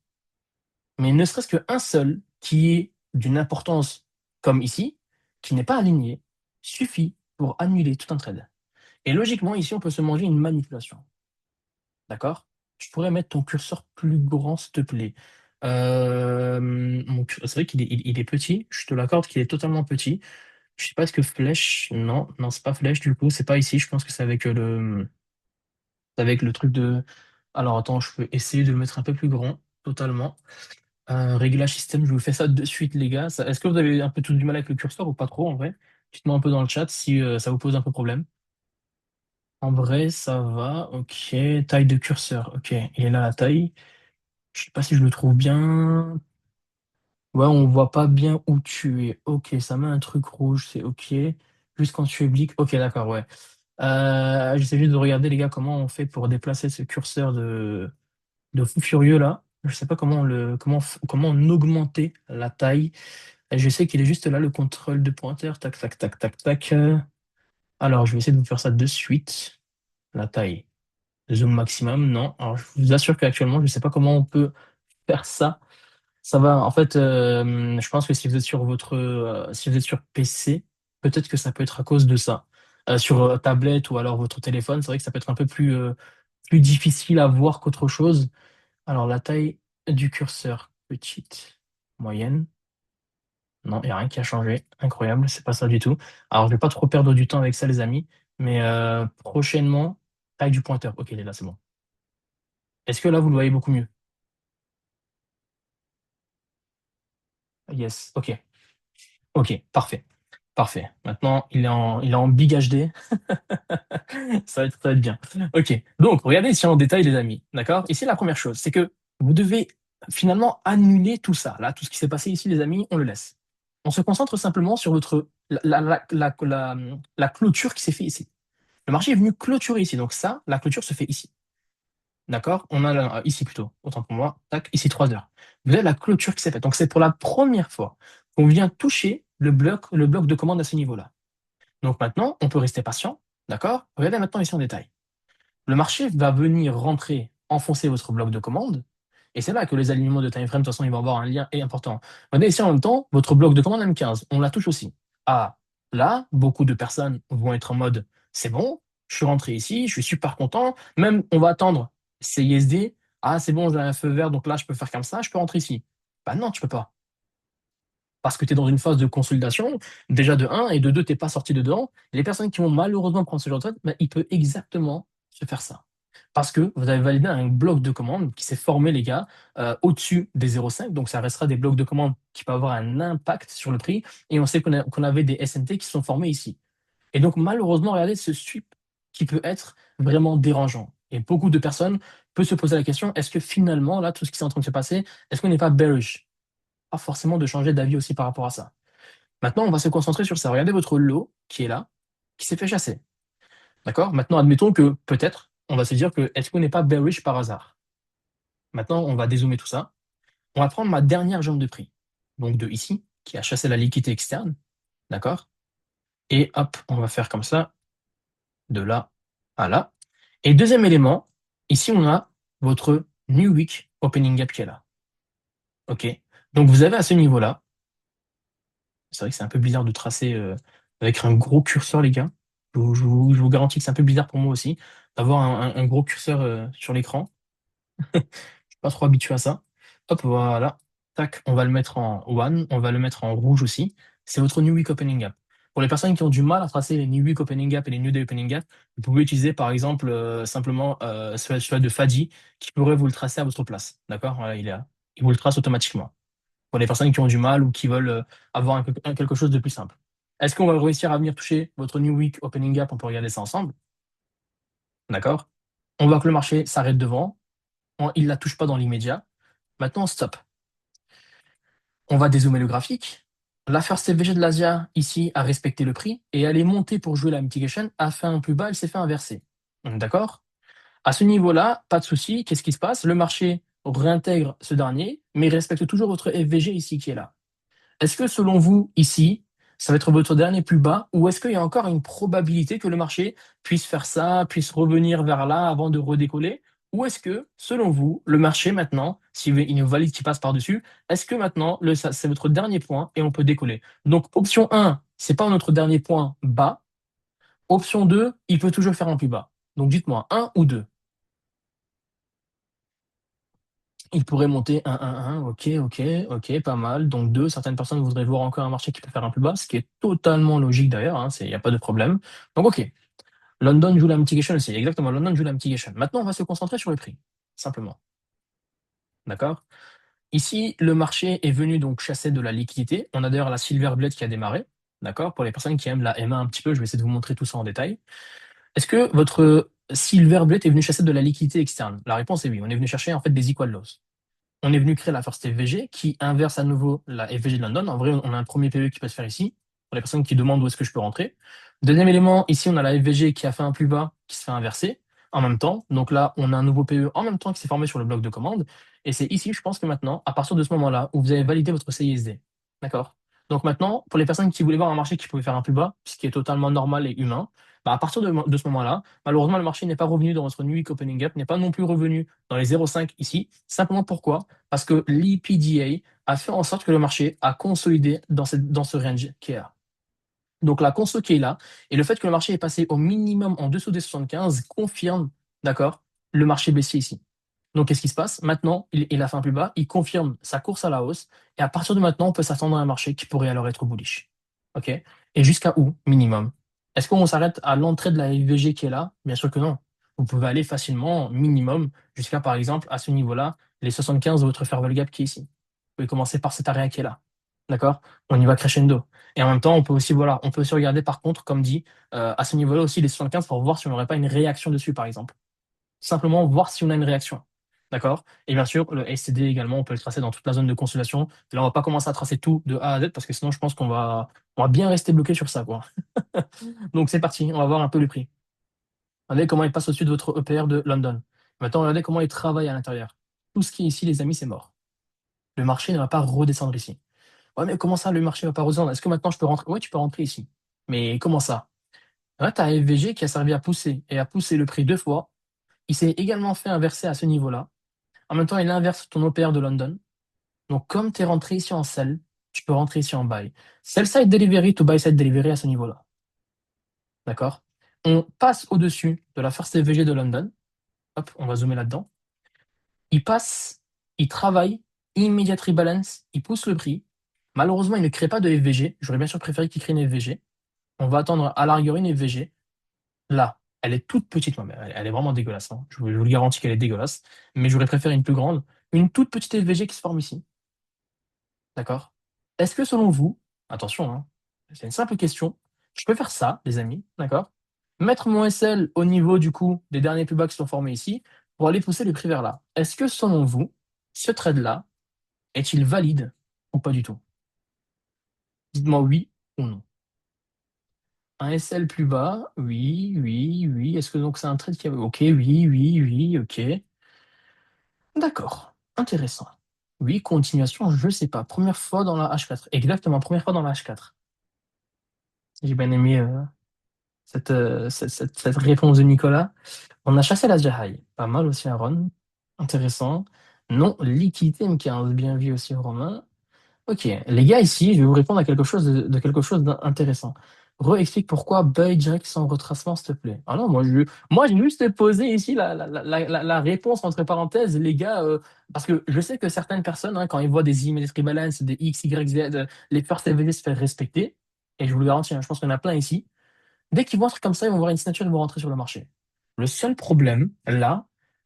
mais ne serait-ce qu'un seul qui est d'une importance comme ici, qui n'est pas aligné, suffit pour annuler tout un trade. Et logiquement, ici, on peut se manger une manipulation. D'accord? Je pourrais mettre ton curseur plus grand, s'il te plaît. C'est vrai qu'il est petit, je te l'accorde qu'il est totalement petit. Je sais pas, est-ce que flèche? Non, non, c'est pas flèche du coup, c'est pas ici. Je pense que c'est avec le truc de. Alors attends, je peux essayer de le mettre un peu plus grand, totalement. Réglage système, je vous fais ça de suite, les gars. Est-ce que vous avez un peu tout du mal avec le curseur ou pas trop en vrai? Dites-moi un peu dans le chat si ça vous pose un peu problème. En vrai, ça va. Ok. Taille de curseur. Ok. Il est là la taille. Je sais pas si je le trouve bien. Ouais, on voit pas bien où tu es. Ok, ça met un truc rouge, c'est ok. Juste quand tu es oblique. Ok, d'accord, ouais. J'essaie juste de regarder, les gars, comment on fait pour déplacer ce curseur de fou furieux là. Je sais pas comment on augmentait la taille. Et je sais qu'il est juste là, le contrôle de pointeur. Tac, tac, tac, tac, tac. Alors, je vais essayer de vous faire ça de suite. La taille. Zoom maximum, non. Alors, je vous assure qu'actuellement, je sais pas comment on peut faire ça. Ça va. En fait, je pense que si vous êtes sur si vous êtes sur PC, peut-être que ça peut être à cause de ça. Sur tablette ou alors votre téléphone, c'est vrai que ça peut être un peu plus difficile à voir qu'autre chose. Alors, la taille du curseur, petite, moyenne. Non, il n'y a rien qui a changé. Incroyable, c'est pas ça du tout. Alors, je vais pas trop perdre du temps avec ça, les amis. Mais prochainement, taille du pointeur. Ok, il est là, c'est bon. Est-ce que là, vous le voyez beaucoup mieux? Yes, ok. Ok, parfait. Parfait. Maintenant, il est en Big HD. Ça va être bien. Ok. Donc, regardez ici en détail, les amis. D'accord? Ici, la première chose, c'est que vous devez finalement annuler tout ça. Là, tout ce qui s'est passé ici, les amis, on le laisse. On se concentre simplement sur la clôture qui s'est fait ici. Le marché est venu clôturer ici. Donc, ça, la clôture se fait ici. D'accord? On a ici plutôt. Autant pour moi. Tac, ici 3 heures. Vous avez la clôture qui s'est faite. Donc, c'est pour la première fois qu'on vient toucher le bloc de commande à ce niveau-là. Donc maintenant, on peut rester patient, d'accord? Regardez maintenant ici en détail. Le marché va venir rentrer, enfoncer votre bloc de commande, et c'est là que les alignements de time frame, de toute façon, il va avoir un lien important. Regardez ici en même temps, votre bloc de commande M15, on la touche aussi. Ah, là, beaucoup de personnes vont être en mode, c'est bon, je suis rentré ici, je suis super content, même on va attendre CISD, ah c'est bon, j'ai un feu vert, donc là je peux faire comme ça, je peux rentrer ici. Bah non, tu peux pas parce que tu es dans une phase de consolidation, déjà de un et de 2 tu n'es pas sorti dedans. Les personnes qui vont malheureusement prendre ce genre de trade, ben, il peut exactement se faire ça. Parce que vous avez validé un bloc de commande qui s'est formé, les gars, au-dessus des 0,5. Donc, ça restera des blocs de commande qui peuvent avoir un impact sur le prix. Et on sait qu'on avait des SNT qui se sont formés ici. Et donc, malheureusement, regardez ce sweep qui peut être vraiment dérangeant. Et beaucoup de personnes peuvent se poser la question, est-ce que finalement, là, tout ce qui est en train de se passer, est-ce qu'on n'est pas bearish? Pas forcément de changer d'avis aussi par rapport à ça. Maintenant, on va se concentrer sur ça. Regardez votre lot qui est là, qui s'est fait chasser. D'accord? Maintenant, admettons que peut-être, on va se dire que est-ce qu'on n'est pas bearish par hasard? Maintenant, on va dézoomer tout ça. On va prendre ma dernière jambe de prix, donc de ici, qui a chassé la liquidité externe. D'accord? Et hop, on va faire comme ça, de là à là. Et deuxième élément, ici, on a votre New Week Opening Gap qui est là. OK? Donc, vous avez à ce niveau-là, c'est vrai que c'est un peu bizarre de tracer avec un gros curseur, les gars. Je vous garantis que c'est un peu bizarre pour moi aussi d'avoir un gros curseur sur l'écran. Je suis pas trop habitué à ça. Hop, voilà. Tac, on va le mettre en one, on va le mettre en rouge aussi. C'est votre New Week Opening Gap. Pour les personnes qui ont du mal à tracer les New Week Opening Gap et les New Day Opening Gap, vous pouvez utiliser par exemple simplement celui de Fadi qui pourrait vous le tracer à votre place. D'accord? Voilà, il est là. Il vous le trace automatiquement pour les personnes qui ont du mal ou qui veulent avoir quelque chose de plus simple. Est-ce qu'on va réussir à venir toucher votre New Week Opening Gap? On peut regarder ça ensemble. D'accord? On voit que le marché s'arrête devant. Il ne la touche pas dans l'immédiat. Maintenant, stop. On va dézoomer le graphique. La first FVG de l'Asia, ici, a respecté le prix et elle est montée pour jouer la mitigation, a fait un plus bas, elle s'est fait inverser. D'accord? À ce niveau-là, pas de souci. Qu'est-ce qui se passe? Le marché réintègre ce dernier, mais il respecte toujours votre FVG ici qui est là. Est-ce que selon vous, ici, ça va être votre dernier plus bas ou est-ce qu'il y a encore une probabilité que le marché puisse faire ça, puisse revenir vers là avant de redécoller? Ou est-ce que, selon vous, le marché maintenant, s'il y a une valide qui passe par-dessus, est-ce que maintenant, c'est votre dernier point et on peut décoller? Donc, option 1, c'est pas notre dernier point bas. Option 2, il peut toujours faire un plus bas. Donc dites-moi, un ou 2. Il pourrait monter un, ok, ok, ok, pas mal. Donc 2, certaines personnes voudraient voir encore un marché qui peut faire un plus bas, ce qui est totalement logique d'ailleurs, hein, il n'y a pas de problème. Donc ok, London joue la mitigation aussi, exactement, London joue la mitigation. Maintenant, on va se concentrer sur le prix, simplement. D'accord? Ici, le marché est venu donc chasser de la liquidité. On a d'ailleurs la Silver Blade qui a démarré. D'accord? Pour les personnes qui aiment la M1 un petit peu, je vais essayer de vous montrer tout ça en détail. Est-ce que votre Silver Blade est venu chasser de la liquidité externe? La réponse est oui. On est venu chercher en fait des equal lows. On est venu créer la first FVG qui inverse à nouveau la FVG de London. En vrai, on a un premier PE qui peut se faire ici, pour les personnes qui demandent où est-ce que je peux rentrer. Deuxième élément, ici, on a la FVG qui a fait un plus bas, qui se fait inverser en même temps. Donc là, on a un nouveau PE en même temps qui s'est formé sur le bloc de commande. Et c'est ici, je pense que maintenant, à partir de ce moment-là, où vous avez validé votre CISD. D'accord? Donc maintenant, pour les personnes qui voulaient voir un marché qui pouvait faire un plus bas, ce qui est totalement normal et humain, bah à partir de ce moment-là, malheureusement, le marché n'est pas revenu dans votre New Week Opening Gap, n'est pas non plus revenu dans les 0,5 ici. Simplement pourquoi? Parce que l'EPDA a fait en sorte que le marché a consolidé dans ce range qui est là. Donc la conso qui est là, et le fait que le marché est passé au minimum en dessous des 75 confirme, d'accord, le marché baissier ici. Donc qu'est-ce qui se passe? Maintenant, il a fait un plus bas, il confirme sa course à la hausse, et à partir de maintenant, on peut s'attendre à un marché qui pourrait alors être bullish. OK? Et jusqu'à où, minimum? Est-ce qu'on s'arrête à l'entrée de la FVG qui est là? Bien sûr que non. Vous pouvez aller facilement, minimum, jusqu'à par exemple, à ce niveau-là, les 75 de votre fair value gap qui est ici. Vous pouvez commencer par cet area qui est là. D'accord? On y va crescendo. Et en même temps, on peut aussi, voilà, on peut aussi regarder par contre, comme dit, à ce niveau-là aussi les 75 pour voir si on n'aurait pas une réaction dessus, par exemple. Simplement voir si on a une réaction. D'accord? Et bien sûr, le STD également, on peut le tracer dans toute la zone de consolidation. Et là, on va pas commencer à tracer tout de A à Z parce que sinon, je pense on va bien rester bloqué sur ça, quoi. Donc, c'est parti. On va voir un peu le prix. Regardez comment il passe au-dessus de votre EPR de London. Maintenant, regardez comment il travaille à l'intérieur. Tout ce qui est ici, les amis, c'est mort. Le marché ne va pas redescendre ici. Ouais, mais comment ça, le marché ne va pas redescendre? Est-ce que maintenant je peux rentrer? Ouais, tu peux rentrer ici. Mais comment ça? Là, tu as FVG qui a servi à pousser et à pousser le prix deux fois. Il s'est également fait inverser à ce niveau-là. En même temps, il inverse ton OPR de London. Donc, comme tu es rentré ici en sell, tu peux rentrer ici en buy. Sell side delivery to buy side delivery à ce niveau-là. D'accord? On passe au-dessus de la first FVG de London. Hop, on va zoomer là-dedans. Il passe, il travaille, immediate rebalance, il pousse le prix. Malheureusement, il ne crée pas de FVG. J'aurais bien sûr préféré qu'il crée une FVG. On va attendre à la rigueur une FVG. Là, elle est toute petite, mais elle est vraiment dégueulasse, hein. Je vous le garantis qu'elle est dégueulasse. Mais j'aurais préféré une plus grande. Une toute petite FVG qui se forme ici. D'accord? Est-ce que selon vous, attention, hein, c'est une simple question, je peux faire ça, les amis, d'accord? Mettre mon SL au niveau du coup des derniers plus bas qui sont formés ici pour aller pousser les prix vers là. Est-ce que selon vous, ce trade-là est-il valide ou pas du tout? Dites-moi oui ou non. Un SL plus bas, oui, oui, oui. Est-ce que donc c'est un trade qui a... Ok, oui, oui, oui, ok. D'accord, intéressant. Oui, continuation, je sais pas. Première fois dans la H4. Exactement, première fois dans la H4. J'ai bien aimé cette réponse de Nicolas. On a chassé la Jahai. Pas mal aussi, Aaron. Intéressant. Non, liquidité M15. Bien vu aussi, Romain. Ok, les gars, ici, je vais vous répondre à quelque chose de quelque chose d'intéressant. Re-explique pourquoi buy direct sans retracement, s'il te plaît. Ah non, moi, j'ai juste posé ici la réponse entre parenthèses, les gars, parce que je sais que certaines personnes, hein, quand ils voient des emails rebalance, des X, Y, Z, les first LVD se faire respecter, et je vous le garantis, hein, je pense qu'il y en a plein ici. Dès qu'ils voient un truc comme ça, ils vont voir une signature, ils vont rentrer sur le marché. Le seul problème, là,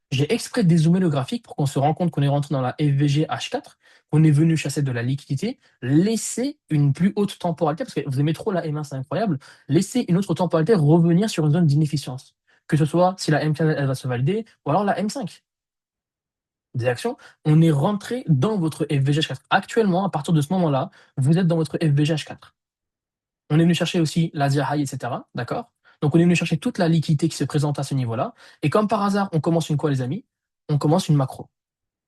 j'ai exprès dézoomé le graphique pour qu'on se rende compte qu'on est rentré dans la FVG H4, qu'on est venu chasser de la liquidité, laisser une plus haute temporalité, parce que vous aimez trop la M1, c'est incroyable, laisser une autre temporalité revenir sur une zone d'inefficience. Que ce soit si la M15 elle va se valider, ou alors la M5. Des actions, on est rentré dans votre FVG H4. Actuellement, à partir de ce moment-là, vous êtes dans votre FVG H4. On est venu chercher aussi l'Asia High, etc. D'accord? Donc, on est venu chercher toute la liquidité qui se présente à ce niveau-là. Et comme par hasard, on commence une quoi, les amis? On commence une macro.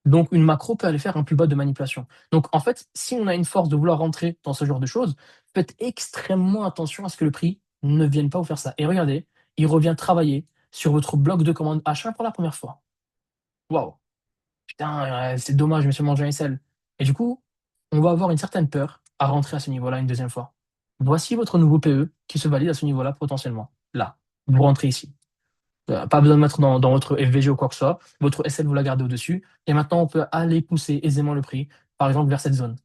Donc, une macro peut aller faire un plus bas de manipulation. Donc, en fait, si on a une force de vouloir rentrer dans ce genre de choses, faites extrêmement attention à ce que le prix ne vienne pas vous faire ça. Et regardez, il revient travailler sur votre bloc de commande H1 pour la première fois. Waouh! Putain, c'est dommage, je me suis mangé un SL. Et du coup, on va avoir une certaine peur à rentrer à ce niveau-là une deuxième fois. Voici votre nouveau PE qui se valide à ce niveau-là potentiellement. là. Vous rentrez ici. Pas besoin de mettre dans votre FVG ou quoi que ce soit. Votre SL, vous la gardez au-dessus. Et maintenant, on peut aller pousser aisément le prix, par exemple, vers cette zone.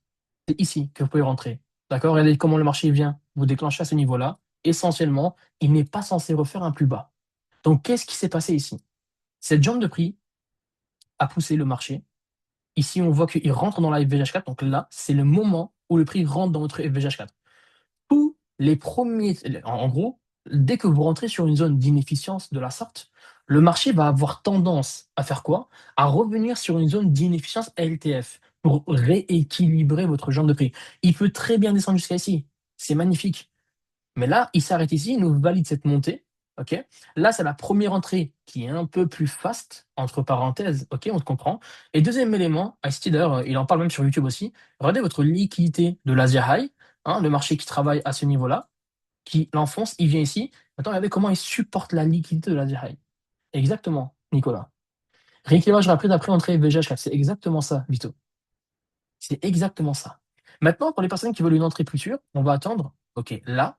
C'est ici que vous pouvez rentrer. D'accord? Regardez comment le marché vient vous déclencher à ce niveau-là. Essentiellement, il n'est pas censé refaire un plus bas. Donc, qu'est-ce qui s'est passé ici? Cette jambe de prix a poussé le marché. Ici, on voit qu'il rentre dans la FVH4. Donc là, c'est le moment où le prix rentre dans votre FVH4. Tous les premiers, en gros, dès que vous rentrez sur une zone d'inefficience de la sorte, le marché va avoir tendance à faire quoi? À revenir sur une zone d'inefficience LTF pour rééquilibrer votre jambe de prix. Il peut très bien descendre jusqu'à ici. C'est magnifique. Mais là, il s'arrête ici, il nous valide cette montée. Ok. Là, c'est la première entrée qui est un peu plus fast, entre parenthèses. Ok, on te comprend. Et deuxième élément, Ice-T, d'ailleurs, il en parle même sur YouTube aussi. Regardez votre liquidité de l'Asia High, hein, le marché qui travaille à ce niveau-là, qui l'enfonce, il vient ici. Maintenant, regardez comment il supporte la liquidité de l'Asia High. Exactement, Nicolas. Rééquilibrage rapide après entrée VGH4. C'est exactement ça, Vito. C'est exactement ça. Maintenant, pour les personnes qui veulent une entrée plus sûre, on va attendre. Ok, là.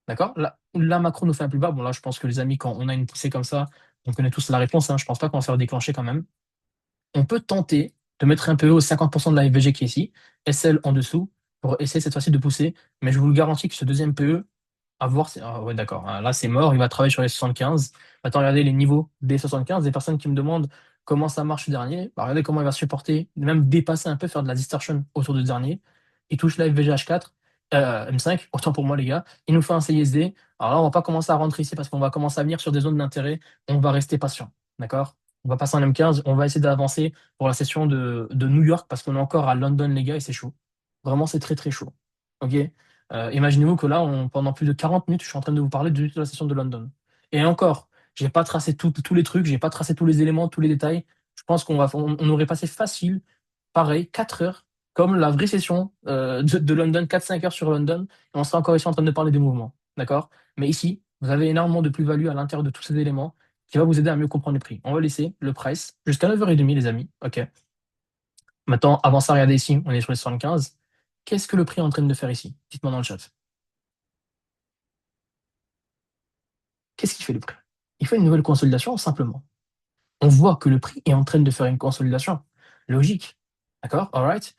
D'accord? Là, Macron nous fait un plus bas. Bon, là, je pense que les amis, quand on a une poussée comme ça, on connaît tous la réponse, hein. Je pense pas qu'on va se faire déclencher quand même. On peut tenter de mettre un PE au 50% de la FVG qui est ici, SL en dessous, pour essayer cette fois-ci de pousser. Mais je vous le garantis que ce deuxième PE, à voir, ah ouais, d'accord. Ah, là, c'est mort. Il va travailler sur les 75. Maintenant, regardez les niveaux des 75. Des personnes qui me demandent comment ça marche le dernier. Bah, regardez comment il va supporter, même dépasser un peu, faire de la distortion autour du dernier. Il touche la FVGH4, M5, autant pour moi, les gars. Il nous fait un CISD. Alors là, on va pas commencer à rentrer ici parce qu'on va commencer à venir sur des zones d'intérêt. On va rester patient. D'accord? On va passer en M15. On va essayer d'avancer pour la session de New York parce qu'on est encore à London, les gars, et c'est chaud. Vraiment, c'est très, très chaud. OK? Imaginez-vous que là, pendant plus de 40 minutes, je suis en train de vous parler de la session de London. Et encore, j'ai pas tracé tous les trucs, j'ai pas tracé tous les éléments, tous les détails. Je pense on aurait passé facile, pareil, 4 heures, comme la vraie session de London, 4-5 heures sur London, et on serait encore ici en train de parler des mouvements. D'accord? Mais ici, vous avez énormément de plus-value à l'intérieur de tous ces éléments qui va vous aider à mieux comprendre le prix. On va laisser le price jusqu'à 9h30, les amis. OK. Maintenant, avant ça, regardez ici, on est sur les 75. Qu'est-ce que le prix est en train de faire ici? Dites-moi dans le chat. Qu'est-ce qui fait le prix? Il fait une nouvelle consolidation simplement. On voit que le prix est en train de faire une consolidation. Logique. D'accord? All right.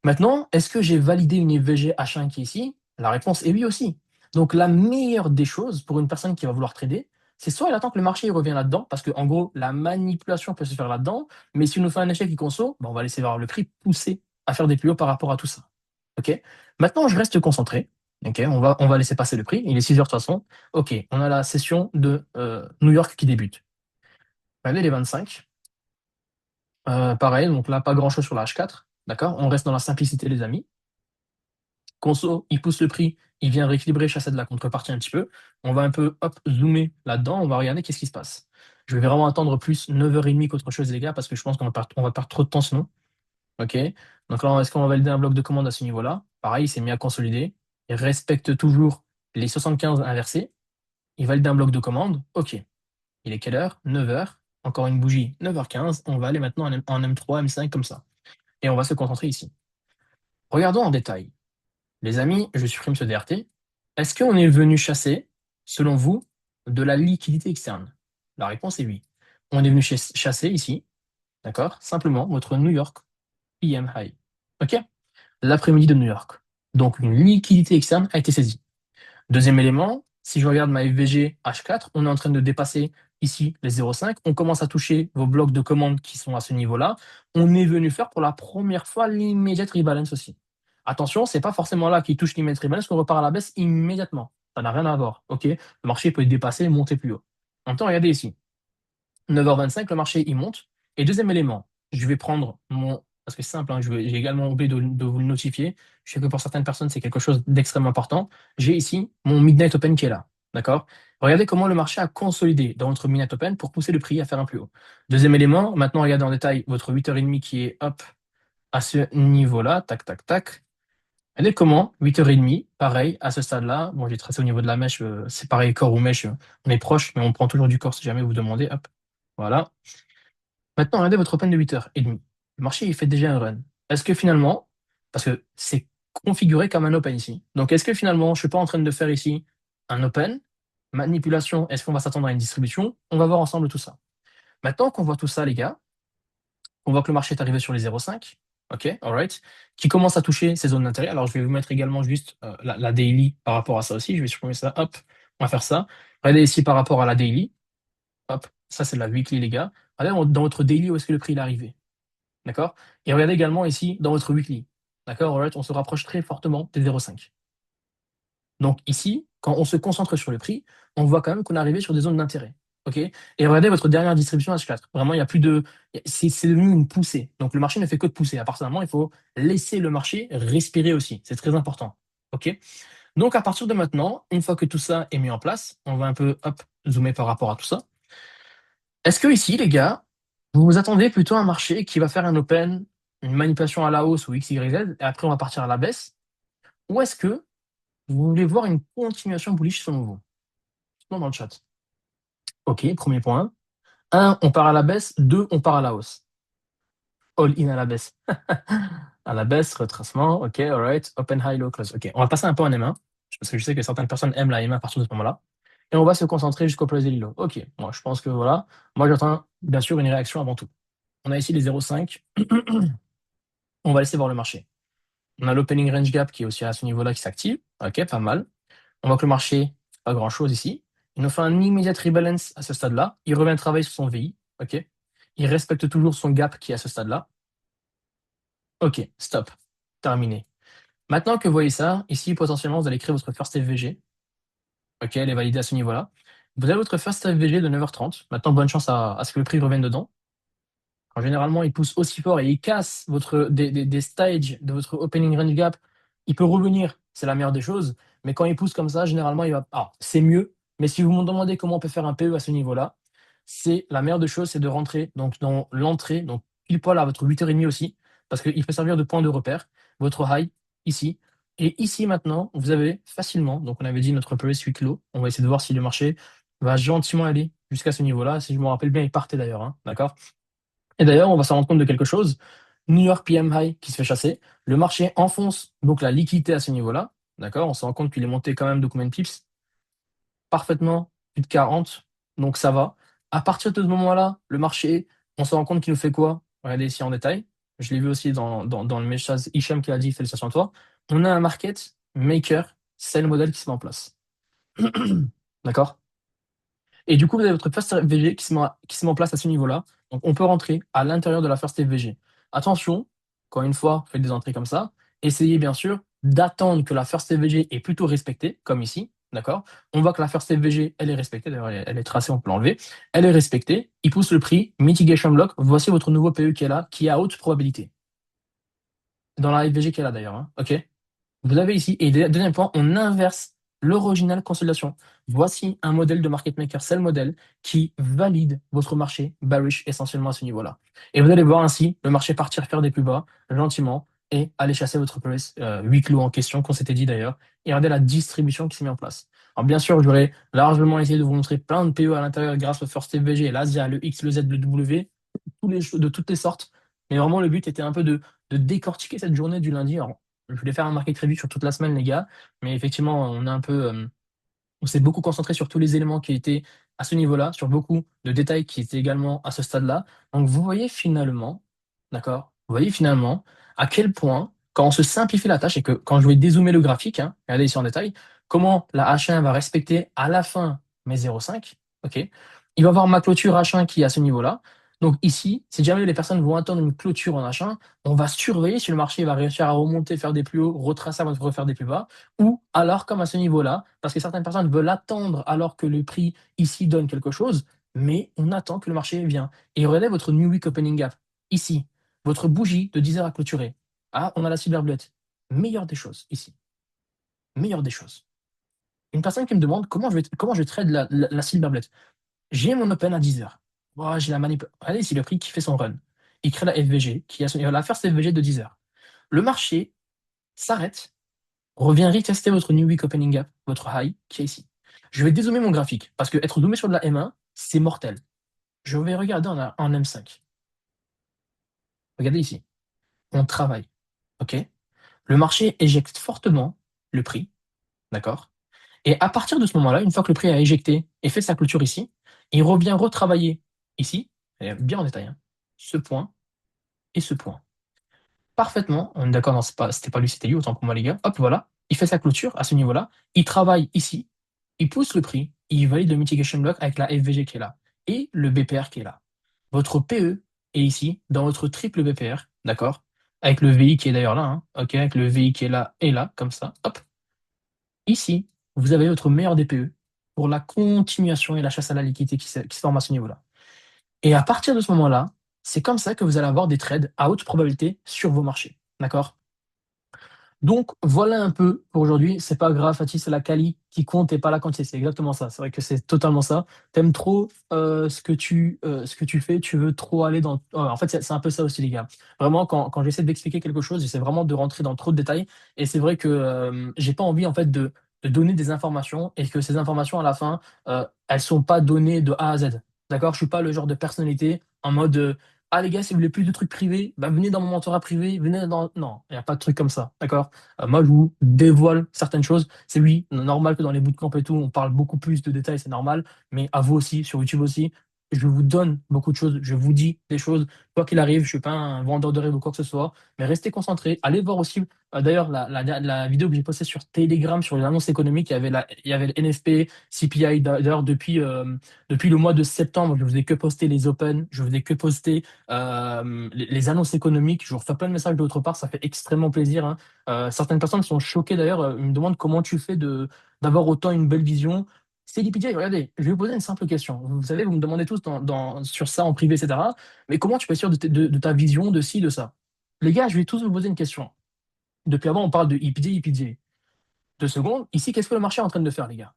Maintenant, est-ce que j'ai validé une EVG H1 qui est ici? La réponse est oui aussi. Donc, la meilleure des choses pour une personne qui va vouloir trader, c'est soit elle attend que le marché revient là-dedans, parce que en gros, la manipulation peut se faire là-dedans, mais si on nous fait un échec qui conso, ben, on va laisser voir le prix pousser à faire des plus hauts par rapport à tout ça. OK? Maintenant, je reste concentré. OK? On va laisser passer le prix. Il est 6 heures de toute façon. OK, on a la session de New York qui débute. Regardez les 25. Pareil, donc là, pas grand-chose sur la H4. D'accord? On reste dans la simplicité, les amis. Conso, il pousse le prix, il vient rééquilibrer, chasser de la contrepartie un petit peu. On va un peu hop, zoomer là-dedans, on va regarder qu'est-ce qui se passe. Je vais vraiment attendre plus 9h30 qu'autre chose, les gars, parce que je pense qu'on va perdre trop de temps sinon. OK? Donc là, est-ce qu'on va valider un bloc de commande à ce niveau-là? Pareil, il s'est mis à consolider. Il respecte toujours les 75 inversés. Il valide un bloc de commande. OK. Il est quelle heure? 9h. Encore une bougie, 9h15. On va aller maintenant en M3, M5 comme ça. Et on va se concentrer ici. Regardons en détail. Les amis, je supprime ce DRT. Est-ce qu'on est venu chasser, selon vous, de la liquidité externe? La réponse est oui. On est venu chasser ici, d'accord? Simplement votre New York PM High. OK? L'après-midi de New York. Donc une liquidité externe a été saisie. Deuxième élément, si je regarde ma FVG H4, on est en train de dépasser ici les 0,5. On commence à toucher vos blocs de commandes qui sont à ce niveau-là. On est venu faire pour la première fois l'immediate rebalance aussi. Attention, c'est pas forcément là qu'il touche l'immediate rebalance qu'on repart à la baisse immédiatement. Ça n'a rien à voir. OK? Le marché peut être dépassé et monter plus haut. En même temps, regardez ici. 9h25, le marché il monte. Et deuxième élément, je vais prendre mon. Parce que c'est simple, hein, j'ai également oublié de vous le notifier. Je sais que pour certaines personnes, c'est quelque chose d'extrêmement important. J'ai ici mon Midnight Open qui est là. D'accord? Regardez comment le marché a consolidé dans votre Midnight Open pour pousser le prix à faire un plus haut. Deuxième élément, maintenant regardez en détail votre 8h30 qui est hop à ce niveau-là. Tac, tac, tac. Regardez comment 8h30, pareil, à ce stade-là. Bon, j'ai tracé au niveau de la mèche, c'est pareil, corps ou mèche, on est proche, mais on prend toujours du corps si jamais vous demandez. Hop. Voilà. Maintenant, regardez votre open de 8h30. Le marché, il fait déjà un run. Est-ce que finalement, parce que c'est configuré comme un open ici, donc est-ce que finalement, je ne suis pas en train de faire ici un open Manipulation, est-ce qu'on va s'attendre à une distribution? On va voir ensemble tout ça. Maintenant qu'on voit tout ça, les gars, on voit que le marché est arrivé sur les 0,5. OK, alright. Qui commence à toucher ces zones d'intérêt. Alors, je vais vous mettre également juste la daily par rapport à ça aussi. Je vais supprimer ça. Hop, on va faire ça. Regardez ici par rapport à la daily. Hop, ça c'est la weekly, les gars. Regardez dans votre daily où est-ce que le prix est arrivé. D'accord? Et regardez également ici dans votre weekly. D'accord? Alright, on se rapproche très fortement des 0,5. Donc ici, quand on se concentre sur le prix, on voit quand même qu'on est arrivé sur des zones d'intérêt. OK? Et regardez votre dernière distribution H4. Vraiment, il y a plus de. C'est devenu une poussée. Donc le marché ne fait que de pousser. À partir d'un moment, il faut laisser le marché respirer aussi. C'est très important. OK? Donc à partir de maintenant, une fois que tout ça est mis en place, on va un peu hop, zoomer par rapport à tout ça. Est-ce que ici, les gars, vous vous attendez plutôt à un marché qui va faire un open, une manipulation à la hausse ou X, Y, Z, et après on va partir à la baisse? Ou est-ce que vous voulez voir une continuation bullish selon vous? Non, dans le chat. Ok, premier point. Un, on part à la baisse. Deux, on part à la hausse. All in à la baisse. À la baisse, retracement. Ok, alright. Open, high, low, close. Ok, on va passer un peu en M1. Parce que je sais que certaines personnes aiment la M1 à partir de ce moment-là. Et on va se concentrer jusqu'au close et low. Ok, moi je pense que voilà. Moi j'attends bien sûr une réaction avant tout. On a ici les 0,5. On va laisser voir le marché. On a l'opening range gap qui est aussi à ce niveau-là qui s'active. Ok, pas mal. On voit que le marché, pas grand-chose ici. Il nous fait un immediate rebalance à ce stade-là. Il revient travailler sur son VI. OK. Il respecte toujours son gap qui est à ce stade-là. OK, stop. Terminé. Maintenant que vous voyez ça, ici, potentiellement, vous allez créer votre first FVG. OK, elle est validée à ce niveau-là. Vous avez votre first FVG de 9h30. Maintenant, bonne chance à ce que le prix revienne dedans. Alors, généralement, il pousse aussi fort et il casse des stages de votre opening range gap. Il peut revenir, c'est la meilleure des choses. Mais quand il pousse comme ça, généralement, il va. Ah, c'est mieux. Mais si vous me demandez comment on peut faire un PE à ce niveau-là, c'est la meilleure des choses, c'est de rentrer donc, dans l'entrée, donc pile poil à votre 8h30 aussi, parce qu'il peut servir de point de repère. Votre high, ici. Et ici, maintenant, vous avez facilement, donc on avait dit notre PE suit clos. On va essayer de voir si le marché va gentiment aller jusqu'à ce niveau-là. Si je me rappelle bien, il partait d'ailleurs. Hein, d'accord? Et d'ailleurs, on va se rendre compte de quelque chose. New York PM High qui se fait chasser. Le marché enfonce donc la liquidité à ce niveau-là. D'accord? On se rend compte qu'il est monté quand même de combien de pips? Parfaitement, plus de 40. Donc ça va. À partir de ce moment-là, le marché, on se rend compte qu'il nous fait quoi? Regardez ici en détail. Je l'ai vu aussi dans le message Hicham qui a dit félicitations à toi. On a un market maker, sell model qui se met en place. D'accord? Et du coup, vous avez votre first FVG qui se met en place à ce niveau-là. Donc, on peut rentrer à l'intérieur de la first FVG. Attention, encore une fois, faites des entrées comme ça. Essayez bien sûr d'attendre que la first FVG est plutôt respectée, comme ici. D'accord? On voit que la first FVG, elle est respectée. D'ailleurs, elle est tracée, on peut l'enlever. Elle est respectée. Il pousse le prix. Mitigation block. Voici votre nouveau PE qui est là, qui est à haute probabilité. Dans la FVG qui est là d'ailleurs. Hein. OK? Vous avez ici, et deuxième point, on inverse l'original consolidation. Voici un modèle de market maker, c'est le modèle qui valide votre marché bearish essentiellement à ce niveau-là. Et vous allez voir ainsi le marché partir faire des plus bas gentiment et aller chasser votre PES 8 clos en question, qu'on s'était dit d'ailleurs, et regardez la distribution qui s'est mise en place. Alors bien sûr, j'aurais largement essayé de vous montrer plein de PE à l'intérieur grâce au First FVG, l'Asia, le X, le Z, le W, de toutes les sortes. Mais vraiment, le but était un peu de décortiquer cette journée du lundi. Alors, je voulais faire un market review sur toute la semaine, les gars, mais effectivement, on s'est beaucoup concentré sur tous les éléments qui étaient à ce niveau-là, sur beaucoup de détails qui étaient également à ce stade-là. Donc, vous voyez finalement, d'accord, vous voyez finalement à quel point, quand on se simplifie la tâche et que quand je vais dézoomer le graphique, hein, regardez ici en détail, comment la H1 va respecter à la fin mes 0,5, ok, il va avoir ma clôture H1 qui est à ce niveau-là. Donc ici, si jamais les personnes vont attendre une clôture en H1, on va surveiller si le marché va réussir à remonter, faire des plus hauts, retracer avant de refaire des plus bas, ou alors comme à ce niveau-là, parce que certaines personnes veulent attendre alors que le prix ici donne quelque chose, mais on attend que le marché vienne. Et regardez votre New Week Opening Gap. Ici, votre bougie de 10 heures à clôturer. Ah, on a la cyberbulette. Meilleure des choses, ici. Meilleure des choses. Une personne qui me demande comment je trade la cyberbulette. J'ai mon open à 10 heures. Oh, j'ai la manip. Regardez ici le prix qui fait son run. Il crée la FVG, qui a la first FVG de 10 heures. Le marché s'arrête, revient retester votre New Week Opening Gap, votre high, qui est ici. Je vais dézoomer mon graphique, parce que être zoomé sur de la M1, c'est mortel. Je vais regarder en M5. Regardez ici. On travaille. OK? Le marché éjecte fortement le prix. D'accord? Et à partir de ce moment-là, une fois que le prix a éjecté et fait sa clôture ici, il revient retravailler ici, et bien en détail, hein, ce point et ce point. Parfaitement, on est d'accord, non, c'était pas lui, c'était lui, autant pour moi les gars. Hop, voilà, il fait sa clôture à ce niveau-là, il travaille ici, il pousse le prix, il valide le mitigation block avec la FVG qui est là et le BPR qui est là. Votre PE est ici, dans votre triple BPR, d'accord? Avec le VI qui est d'ailleurs là, hein, ok, avec le VI qui est là et là, comme ça, hop. Ici, vous avez votre meilleur DPE pour la continuation et la chasse à la liquidité qui se forme à ce niveau-là. Et à partir de ce moment-là, c'est comme ça que vous allez avoir des trades à haute probabilité sur vos marchés. D'accord? Donc voilà un peu pour aujourd'hui. C'est pas grave, Fatih, c'est la quali qui compte et pas la quantité. C'est exactement ça. C'est vrai que c'est totalement ça. T'aimes trop ce que tu fais, tu veux trop aller dans. Ouais, en fait, c'est un peu ça aussi, les gars. Vraiment, quand j'essaie d'expliquer quelque chose, j'essaie vraiment de rentrer dans trop de détails. Et c'est vrai que j'ai pas envie en fait de donner des informations et que ces informations à la fin, elles sont pas données de A à Z. D'accord? Je suis pas le genre de personnalité en mode ah les gars, si vous voulez plus de trucs privés, bah, venez dans mon mentorat privé, venez dans. Non, il n'y a pas de truc comme ça, d'accord? Moi, je vous dévoile certaines choses. C'est oui, normal que dans les bootcamps et tout, on parle beaucoup plus de détails, c'est normal. Mais à vous aussi, sur YouTube aussi, je vous donne beaucoup de choses, je vous dis des choses. Quoi qu'il arrive, je ne suis pas un vendeur de rêve ou quoi que ce soit, mais restez concentrés. Allez voir aussi, d'ailleurs, la vidéo que j'ai postée sur Telegram sur les annonces économiques, il y avait le NFP, CPI. D'ailleurs, depuis le mois de septembre, je vous ai que posté les open, je vous ai que posté les annonces économiques. Je vous reçois plein de messages d'autre part, ça fait extrêmement plaisir, hein. Certaines personnes sont choquées d'ailleurs, ils me demandent comment tu fais d'avoir autant une belle vision. C'est l'IPJ, regardez, je vais vous poser une simple question. Vous savez, vous me demandez tous sur ça en privé, etc. Mais comment tu peux être sûr de ta vision, de ci, de ça? Les gars, je vais tous vous poser une question. Depuis avant, on parle de IPJ, IPJ. 2 secondes. Ici, qu'est-ce que le marché est en train de faire, les gars?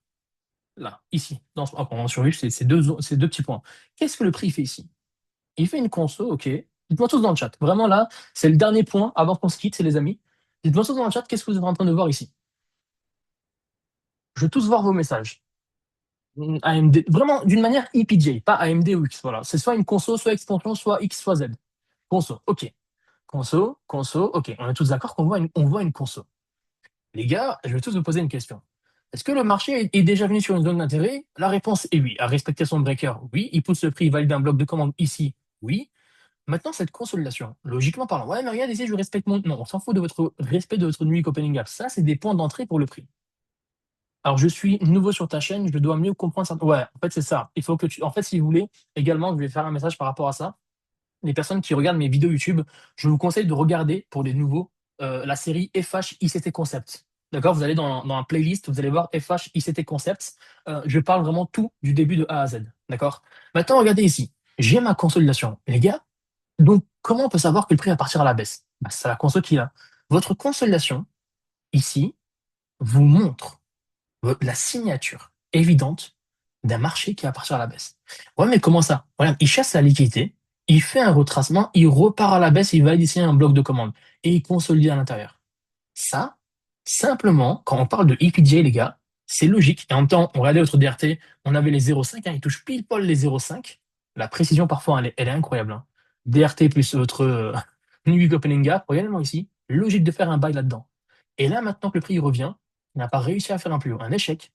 Là, ici. On survit, c'est deux petits points. Qu'est-ce que le prix fait ici? Il fait une conso, ok. Dites-moi tous dans le chat. Vraiment là, c'est le dernier point avant qu'on se quitte, c'est les amis. Dites-moi tous dans le chat, qu'est-ce que vous êtes en train de voir ici? Je veux tous voir vos messages. AMD, vraiment d'une manière EPJ, pas AMD ou X. Voilà. C'est soit une conso, soit expansion, soit X, soit Z. Conso, ok. Conso, ok. On est tous d'accord on voit une conso. Les gars, je vais tous vous poser une question. Est-ce que le marché est déjà venu sur une zone d'intérêt? La réponse est oui. À respecter son breaker, oui. Il pousse le prix, il valide un bloc de commande ici, oui. Maintenant, cette consolidation, logiquement parlant, ouais, mais regarde ici, je respecte mon. Non, on s'en fout de votre respect de votre nuit opening gap. Ça, c'est des points d'entrée pour le prix. Alors, je suis nouveau sur ta chaîne, je dois mieux comprendre ça. Ouais, en fait, c'est ça. Il faut que tu. En fait, si vous voulez, également, je vais faire un message par rapport à ça. Les personnes qui regardent mes vidéos YouTube, je vous conseille de regarder pour les nouveaux la série FH ICT Concepts. D'accord? Vous allez dans un playlist, vous allez voir FH ICT Concepts. Je parle vraiment tout du début de A à Z. D'accord? Maintenant, regardez ici. J'ai ma consolidation. Les gars, donc, comment on peut savoir que le prix va partir à la baisse? Bah, c'est la conso qui est là. Votre consolidation, ici, vous montre la signature évidente d'un marché qui va partir à la baisse. Ouais, mais comment ça? Regarde, il chasse la liquidité, il fait un retracement, il repart à la baisse, il valide ici un bloc de commande et il consolide à l'intérieur. Ça, simplement, quand on parle de EPJ, les gars, c'est logique. Et en même temps, on regardait votre DRT, on avait les 0,5, hein, il touche pile poil les 0,5. La précision, parfois, elle est incroyable, hein. DRT plus votre New Week Opening Gap, regardez-moi ici, logique de faire un buy là-dedans. Et là, maintenant que le prix il revient, il n'a pas réussi à faire un plus haut, un échec.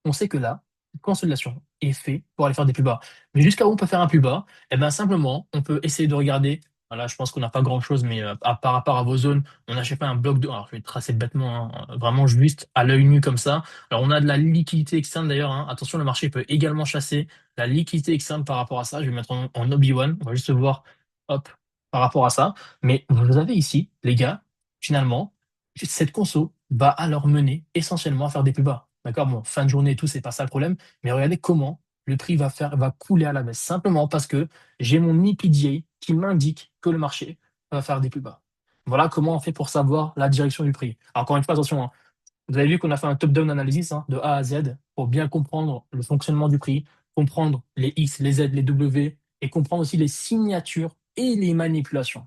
On sait que là, consolidation est fait pour aller faire des plus bas. Mais jusqu'à où on peut faire un plus bas? Eh bien, simplement, on peut essayer de regarder. Voilà, je pense qu'on n'a pas grand-chose, mais par rapport à vos zones, on a, je sais pas, un bloc de. Alors, je vais tracer bêtement, hein, vraiment juste à l'œil nu comme ça. Alors, on a de la liquidité externe d'ailleurs, hein. Attention, le marché peut également chasser la liquidité externe par rapport à ça. Je vais mettre en Obi-Wan. On va juste voir, hop, par rapport à ça. Mais vous avez ici, les gars, finalement, cette conso va alors mener essentiellement à faire des plus bas. D'accord? Bon, fin de journée et tout, c'est pas ça le problème. Mais regardez comment le prix va couler à la baisse. Simplement parce que j'ai mon EPDA qui m'indique que le marché va faire des plus bas. Voilà comment on fait pour savoir la direction du prix. Alors, encore une fois, attention, hein, vous avez vu qu'on a fait un top-down analysis, hein, de A à Z pour bien comprendre le fonctionnement du prix, comprendre les X, les Z, les W et comprendre aussi les signatures et les manipulations.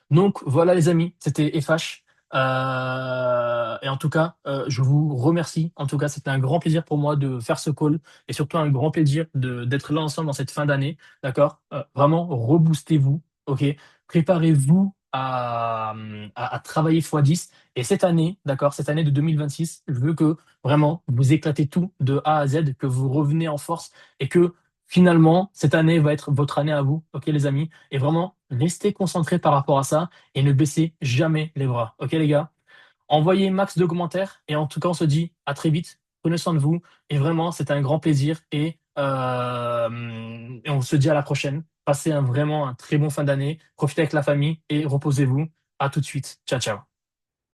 Donc voilà les amis, c'était FH. Et en tout cas, je vous remercie. En tout cas, c'était un grand plaisir pour moi de faire ce call et surtout un grand plaisir d'être là ensemble dans cette fin d'année. D'accord? Vraiment, reboostez-vous. Ok? Préparez-vous à travailler x10. Et cette année, d'accord, cette année de 2026, je veux que vraiment vous éclatez tout de A à Z, que vous revenez en force et que finalement, cette année va être votre année à vous, ok les amis? Et vraiment, restez concentrés par rapport à ça et ne baissez jamais les bras, ok les gars? Envoyez max de commentaires et en tout cas, on se dit à très vite. Prenez soin de vous et vraiment, c'était un grand plaisir et on se dit à la prochaine. Passez vraiment un très bon fin d'année. Profitez avec la famille et reposez-vous. À tout de suite. Ciao, ciao.